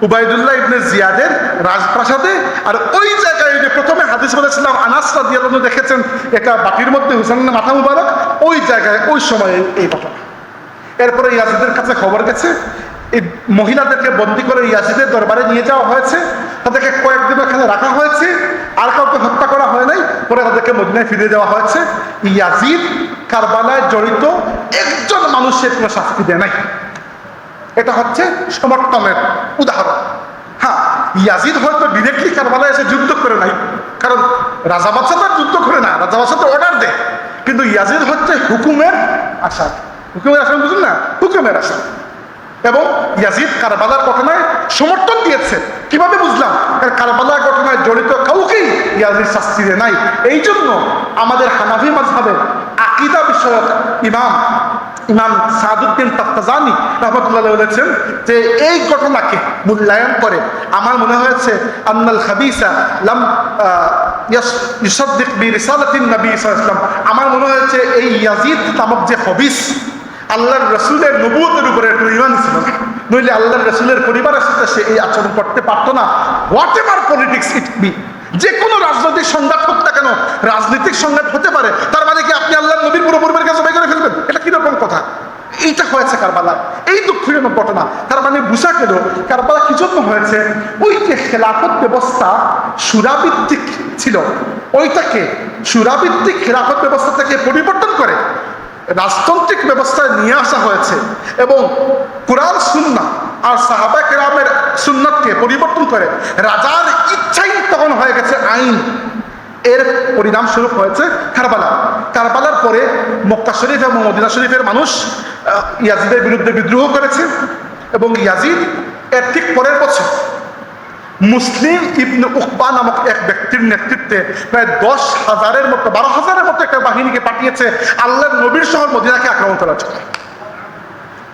উবাইদুল্লাহ ইবনে জিয়াদের রাজপ্রাসাদে। আর ওই জায়গায় যে প্রথমে হাদিস বলেছিলাম আনাস রাদিয়াল্লাহু দেখেছেন একটা বাটির মধ্যে হুসাইনের মাথা মুবারক, ওই জায়গায় ওই সময়ে এই ঘটনা। এরপরে ইয়াজিদের কাছে খবর গেছে, এই মহিলাদেরকে বন্দী করে ইয়াজিদের দরবারে নিয়ে যাওয়া হয়েছে, তাদেরকে কয়েকদিন এখানে রাখা হয়েছে, আর কাউকে হত্যা করা হয় নাই। পরে তাদেরকে মদিনায় ফিরিয়ে দেওয়া হয়েছে। ইয়াজিদ কারবালায় জড়িত একজন মানুষের কোনো শাস্তি দেয় নাই। এটা হচ্ছে সমর্থনের উদাহরণ। হ্যাঁ, ইয়াজিদ হয়তো ডিরেক্টলি কারবালায় এসে যুদ্ধ করে নাই, কারণ রাজা বাদশা তো যুদ্ধ করে না, রাজা বাদশা তো অর্ডার দেয়। কিন্তু ইয়াজিদ হচ্ছে হুকুমের আসাদ। হুকুমের আসাদ বুঝুন না, হুকুমের আসাদ। এবং ইয়াজিদ কারবালার ঘটনায় সমর্থন দিয়েছে। কিভাবে বুঝলাম? কারণ কারবালার ঘটনায় জড়িত কাউকেই ইয়াজিদ শাস্তি দেয় নাই। এই জন্য আমাদের হানাফি মাযহাবের আকীদা বিষয়ক ইমাম সাদউদ্দিন তাফতাজানি রাহমাতুল্লাহ বলেছেন যে এই ঘটনাকে মূল্যায়ন করে আমার মনে হয়েছে আন্নাল খাবিসা লাম ইউসাদ্দিক বিরিসালাতিন নবী সাল্লাল্লাহু আলাইহি ওয়াসাল্লাম, আমার মনে হয়েছে এই ইয়াজিদ নামক যে খবিস আল্লাহর রসুলের নবুয়তের উপরে একটু ঈমান ছিল না, নইলে আল্লাহর রসুলের পরিবারের সাথে সে এই আচরণ করতে পারতো না। What ever politics it be, যে কোনো রাজনৈতিক সংঘাত হোক না কেন, রাজনৈতিক সংঘাত হতে পারে, তার মানে কি আপনি আল্লাহর নবীর পুরো পরিবারকে জবাই করে ফেলবেন? এটা কিরকম কথা? এইটা হয়েছে কারবালা, এই দুঃখজনক ঘটনা। তার মানে বুঝা গেল কারবালা কি জন্য হয়েছে। ওই যে খেলাফত ব্যবস্থা সুরাভিত্তিক ছিল, ওইটাকে সুরাভিত্তিক খেলাফত ব্যবস্থা থেকে পরিবর্তন করে রাজতান্ত্রিক ব্যবস্থায় নিয়ে আসা হয়েছে, এবং কুরআন সুন্নাহ আর সাহাবা কেরামের সুন্নাতকে পরিবর্তন করে রাজার ইচ্ছাই তখন হয়ে গেছে আইন। এর পরিণামস্বরূপ হয়েছে কারবালা। কারবালার পরে মক্কা শরীফ এবং মদিনা শরীফের মানুষ ইয়াজিদের বিরুদ্ধে বিদ্রোহ করেছে, এবং ইয়াজিদ এর ঠিক পরের বছর মুসলিম ইবনে উকবা নামক এক ব্যক্তির নেতৃত্বে প্রায় ১০,০০০-এর মতো ১২,০০০-এর মতো একটা বাহিনীকে পাঠিয়েছে আল্লাহর নবীর শহর মদিনাকে আক্রমণ করার জন্য।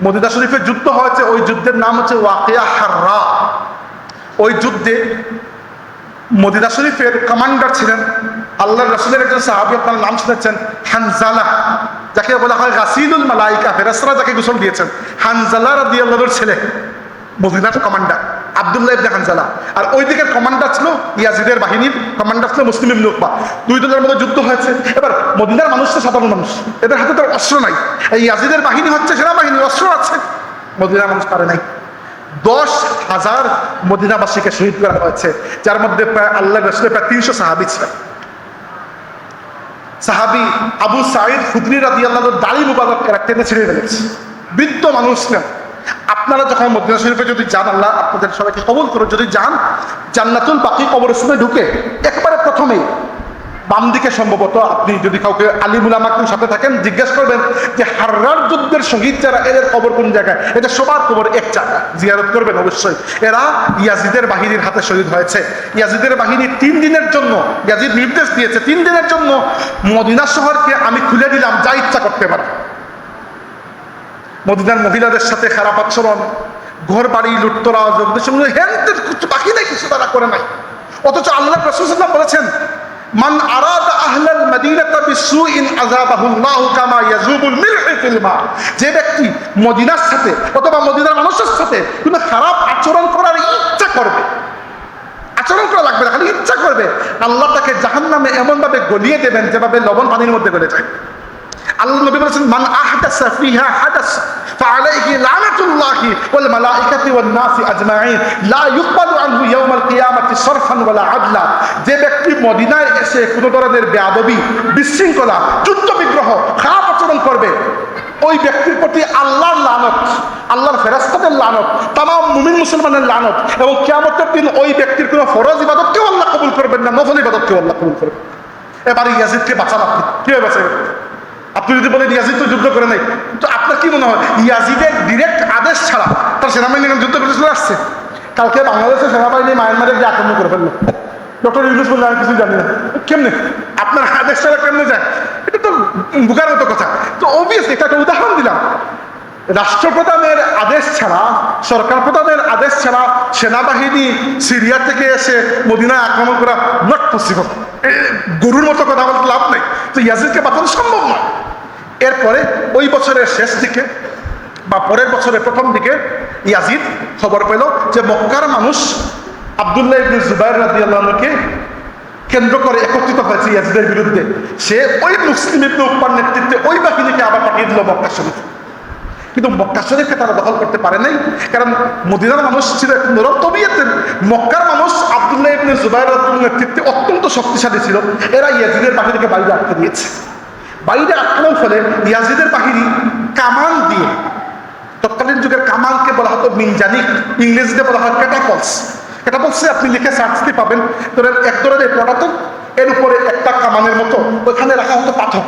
মদিনা শরীফের যুদ্ধ হয়েছে, ওই যুদ্ধের নাম হচ্ছে ওয়াকিয়া হাররা। ওই যুদ্ধে মদিনা শরীফের কমান্ডার ছিলেন আল্লাহর রাসূলের একজন সাহাবী, আপনার নাম শুনেছেন হানজালা, যাকে বলা হয় গাসিলুল মালাইকা, ফেরেশতারা যাকে গোসল দিয়েছেন। হানজালা রাদিয়াল্লাহুর ছেলে মদিনার কমান্ডার আব্দুল্লাহ ইবনে হানজালা। আর ওই দিকের কমান্ডার ছিল ইয়াজিদের বাহিনীর কমান্ডার ছিল মুসলিম ইবনে উকবা। দুই দলের মধ্যে যুদ্ধ হয়েছে। এবার মদিনার মানুষ তো সাধারণ মানুষ, এদের হাতে তো অস্ত্র নাই। এই ইয়াজিদের বাহিনী হচ্ছে সেনাবাহিনী, অস্ত্র আছে, মদিনার মানুষ পারে নাই। ১০,০০০ মদিনাবাসীকে শহীদ করা হয়েছে, যার মধ্যে প্রায় আল্লাহর রাসূলের প্রায় ৩০০ সাহাবী ছিলেন। সাহাবী আবু সাঈদ খুদরি রাদিয়াল্লাহুর দাড়ি মুবারক টেনে ছিঁড়ে ফেলেছে, বৃদ্ধ মানুষ ছিলেন। আপনারা যখন মদিনা শরীফে যদি যান, আল্লাহ আপনাদের সবাইকে কবুল করুন, যদি যান জান্নাতুল বাকি কবরস্থানে ঢুকে একবারে প্রথমেই বাম দিকে সম্ভবত আপনি যদি কাউকে আলিম উলামার সাথে থাকেন জিজ্ঞেস করবেন যে হাররার যুদ্ধের শহীদ যারা, এদের কবর কোন জায়গায়? এটা সবার কবর এক জায়গায়, জিয়ারত করবেন অবশ্যই। এরা ইয়াজিদের বাহিনীর হাতে শহীদ হয়েছে। ইয়াজিদের বাহিনী ৩ দিনের জন্য, ইয়াজিদ নির্দেশ দিয়েছে ৩ দিনের জন্য মদিনা শহরকে আমি খুলে দিলাম, যা ইচ্ছা করতে পারে। মদিনার মহিলাদের সাথে খারাপ আচরণ, ঘর বাড়ি লুটতরা হেনতের কিছু বাকি নাই, কিছু তারা করে নাই। অথচ আল্লাহ রাসূল সাল্লাল্লাহু আলাইহি ওয়াসাল্লাম বলেছেন, মান আরাদা আহলাল মাদিনাতা বিসুইন আযাবাহুল্লাহু কামা ইয়াযুবুল মিলহু ফিল মা। যে ব্যক্তি মদিনার সাথে অথবা মদিনার মানুষের সাথে কোনো খারাপ আচরণ করার ইচ্ছা করবে, আচরণ করা লাগবে না, খালি ইচ্ছা করবে, আল্লাহ তাকে জাহান্নামে এমন ভাবে গলিয়ে দেবেন যেভাবে লবণ পানির মধ্যে গলে যায়। আল্লাহ নবী বলেছেন, মান আহদাসা ফিহা হাদাস ফাআলাইহি লানাতুল্লাহি ওয়াল মালাইকাতি ওয়ান নাসি আজমাইন লা ইউকবালু আনহু ইয়াউমাল কিয়ামাতি সরফান ওয়ালা আদলা। যে ব্যক্তি মদিনায় এসে কোনো ধরনের বেয়াদবি, বিশৃঙ্খলা, যুদ্ধ বিগ্রহ, খারাপ আচরণ করবে, ওই ব্যক্তির প্রতি আল্লাহর লানত, আল্লাহর ফেরেশতাদের লানত, তামাম মুমিন মুসলমানের লানত, এবং কিয়ামতের দিন ওই ব্যক্তির কোনো ফরজ ইবাদতকেও আল্লাহ কবুল করবেন না, নফল ইবাদতকেও আল্লাহ কবুল করবেন। এবার ইয়াজিদকে বাঁচান, আপনি কিভাবে বাঁচাবেন? আপনি যদি বলেন ইয়াজিদ তো যুদ্ধ করে নাই, তো আপনার কি মনে হয় ইয়াজিদের ডিরেক্ট আদেশ ছাড়া তার সেনাবাহিনী যুদ্ধ করে চলে আসছে? কালকে বাংলাদেশের সেনাবাহিনী মায়ানমারে যে আক্রমণ করে ফেললো, ডক্টর ইউনূস বললেন আমি কিছু জানি না, কেমনে আপনার আদেশ ছাড়া কেমনে যায়? এটা তো বুকার মতো কথা। তো অবভিয়াসলি এটা একটা উদাহরণ দিলাম, রাষ্ট্রপ্রধানের আদেশ ছাড়া, সরকার প্রধানের আদেশ ছাড়া সেনাবাহিনী সিরিয়া থেকে এসে মদিনায় আক্রমণ করা নট পসিবল। গরুর মতো কথা বলতে লাভ নেই। তো ইয়াজিদকে বাঁচানো সম্ভব নয়। এরপরে ওই বছরের শেষ দিকে বা পরের বছরের প্রথম দিকে ইয়াজিদ খবর পেল যে মক্কার মানুষ আব্দুল্লাহ ইবনে জুবাইর রাদিয়াল্লাহু আনহুকে কেন্দ্র করে একত্রিত হয়েছে ইয়াজিদের বিরুদ্ধে। সে ওই মুসলিম ইবনে উকবার নেতৃত্বে ওই বাহিনীকে আবার পাঠিয়ে দিল মক্কা শরীফ। কিন্তু মক্কা শরীফকে তারা দখল করতে পারে নাই, কারণ মদিনার মানুষ ছিল নরম তবিয়তের। মক্কার মানুষ আব্দুল্লাহ ইবনে জুবাইর রাদিয়াল্লাহু নেতৃত্বে অত্যন্ত শক্তিশালী ছিল। এরা ইয়াজিদের বাহিনীকে বাইরে আটকে দিয়েছে। বাইরে আটকানোর ফলে ইয়াজিদের বাহিনী কামান দিয়ে, তৎকালীন যুগের কামানকে বলা হতো মিনজানিক, ইংরেজিতে বলা হয় ক্যাটাপলস। ক্যাটাপলসে আপনি লিখে সার্চ দিয়ে পাবেন, ধরেন এক ধরনের পটাতো, এর উপরে একটা কামানের মতো ওইখানে রাখা হতো পাথর,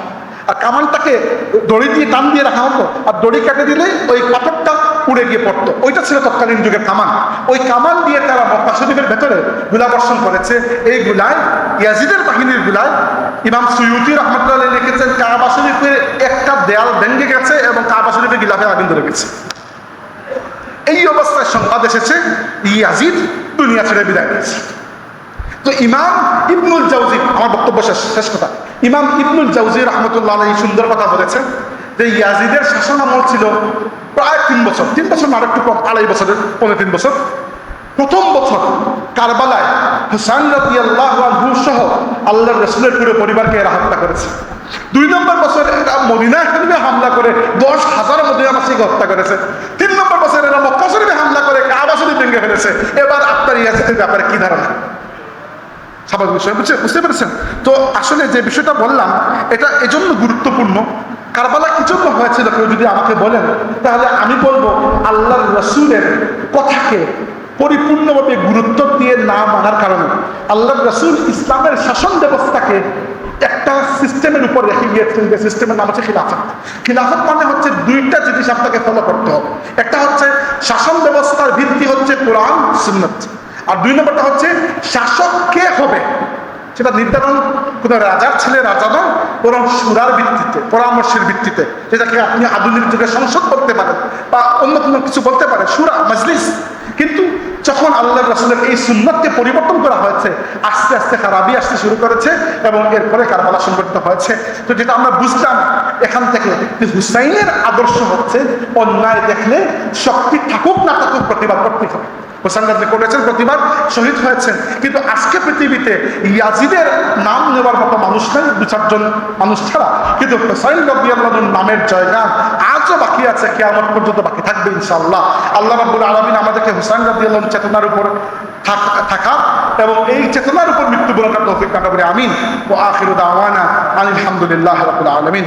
আর কামানটাকে দড়ি দিয়ে টান দিয়ে রাখা হতো, আর দড়ি কেটে দিলে ওই পাথরটা উড়ে গিয়ে পড়তো। ওইটা ছিল তৎকালীন যুগের কামান। ওই কামান দিয়ে তারা মক্কা শরীফের ভেতরে গোলাবর্ষণ করেছে। এই গুলায়, ইয়াজিদের বাহিনীর গুলায়, ইমাম সুয়ুতি রাহমাতুল্লাহ আলাইহি লিখেছেন কাবা শরীফের একটা দেয়াল ভেঙে গেছে এবং কাবা শরীফের গিলাফে আগুন ধরে গেছে। এই অবস্থায় সংবাদ এসেছে ইয়াজিদ দুনিয়া ছেড়ে বিদায় নিয়েছে। তো ইমাম ইবনুল জাওজি, আমার বক্তব্য শেষ কথা, ইমাম ইবনুল জাওজি রাহমাতুল্লাহ আলাইহি সুন্দর কথা বলেছেন যে ইয়াজিদের শাসন আমল ছিল প্রায় 3 বছর, 3 বছর না একটু কম, 2.5 বছরের, 3.5 বছর। প্রথম বছর কারবালায় হুসাইন রাদিয়াল্লাহু আনহু সহ আল্লাহর রাসূলের পুরো পরিবারকে এরা হত্যা করেছে। 2 নম্বর বছর এরা মদিনা শরীফে হামলা করে 10,000 মদিনাবাসীকে হত্যা করেছে। 3 নম্বর বছর এরা মক্কা শরীফে হামলা করে কাবা শরীফ ভেঙে ফেলেছে। এবার আপনার ইয়াজিদের ব্যাপারে কি ধারণা? স্বাভাবিক বিষয়, বুঝতে পেরেছেন? তো আসলে যে বিষয়টা বললাম এটা এজন্য গুরুত্বপূর্ণ। কারবালা কি জন্য হয়েছিল কেউ যদি আমাকে বলেন, তাহলে আমি বলবো আল্লাহর রাসূলের কথাকে পরিপূর্ণভাবে গুরুত্ব দিয়ে না মানার কারণে। আল্লাহর রাসূল ইসলামের শাসন ব্যবস্থাকে একটা সিস্টেমের উপর রেখে গিয়েছেন, যে সিস্টেমের নাম হচ্ছে খিলাফত। খিলাফত মানে হচ্ছে 2টা জিনিস আপনাকে ফলো করতে হবে। একটা হচ্ছে শাসন ব্যবস্থার ভিত্তি হচ্ছে কোরআন সুন্নাত, আর 2 নম্বরটা হচ্ছে শাসক কে হবে সেটা নির্ধারণ কোন রাজার ছেলে রাজা নয়, বরং সুরার ভিত্তিতে, পরামর্শের ভিত্তিতে, যেটাকে আপনি আধুনিক যুগে সংসদ বলতে পারেন বা অন্য কোনো কিছু বলতে পারেন, সুরা মজলিস। কিন্তু যখন আল্লাহর রাসূলের এই সুন্নাতকে পরিবর্তন করা হয়েছে, আস্তে আস্তে খারাপি আসতে শুরু করেছে এবং এরপরে কারবালা সংঘটিত হয়েছে। তো যেটা আমরা বুঝলাম এখান থেকে যে হুসাইনের আদর্শ হচ্ছে অন্যায় দেখলে শক্তি থাকুক না থাকুক প্রতিবাদ করতে হবে। হোসেন রাজি করেছেন, প্রতিবাদ, শহীদ হয়েছেন। কিন্তু আজকে পৃথিবীতে ইয়াজিদের নাম নেওয়ার মতো মানুষ নেই, 2-4 জন মানুষ ছাড়া। কিন্তু হুসাইন রাদিয়াল্লাহু আনহুর নামের জয়গান আজও বাকি আছে, কিয়ামত পর্যন্ত বাকি থাকবে ইনশাআল্লাহ। আল্লাহ রাব্বুল আলামিন আমাদেরকে হুসাইন রাদিয়াল্লাহু আনহুর চেতনার উপর থাকা এবং এই চেতনার উপর মৃত্যুবরণ করার তৌফিক দান করেন। আমিন। ওয়া আখিরু দাওয়ানা আলহামদুলিল্লাহি রাব্বিল আলামিন।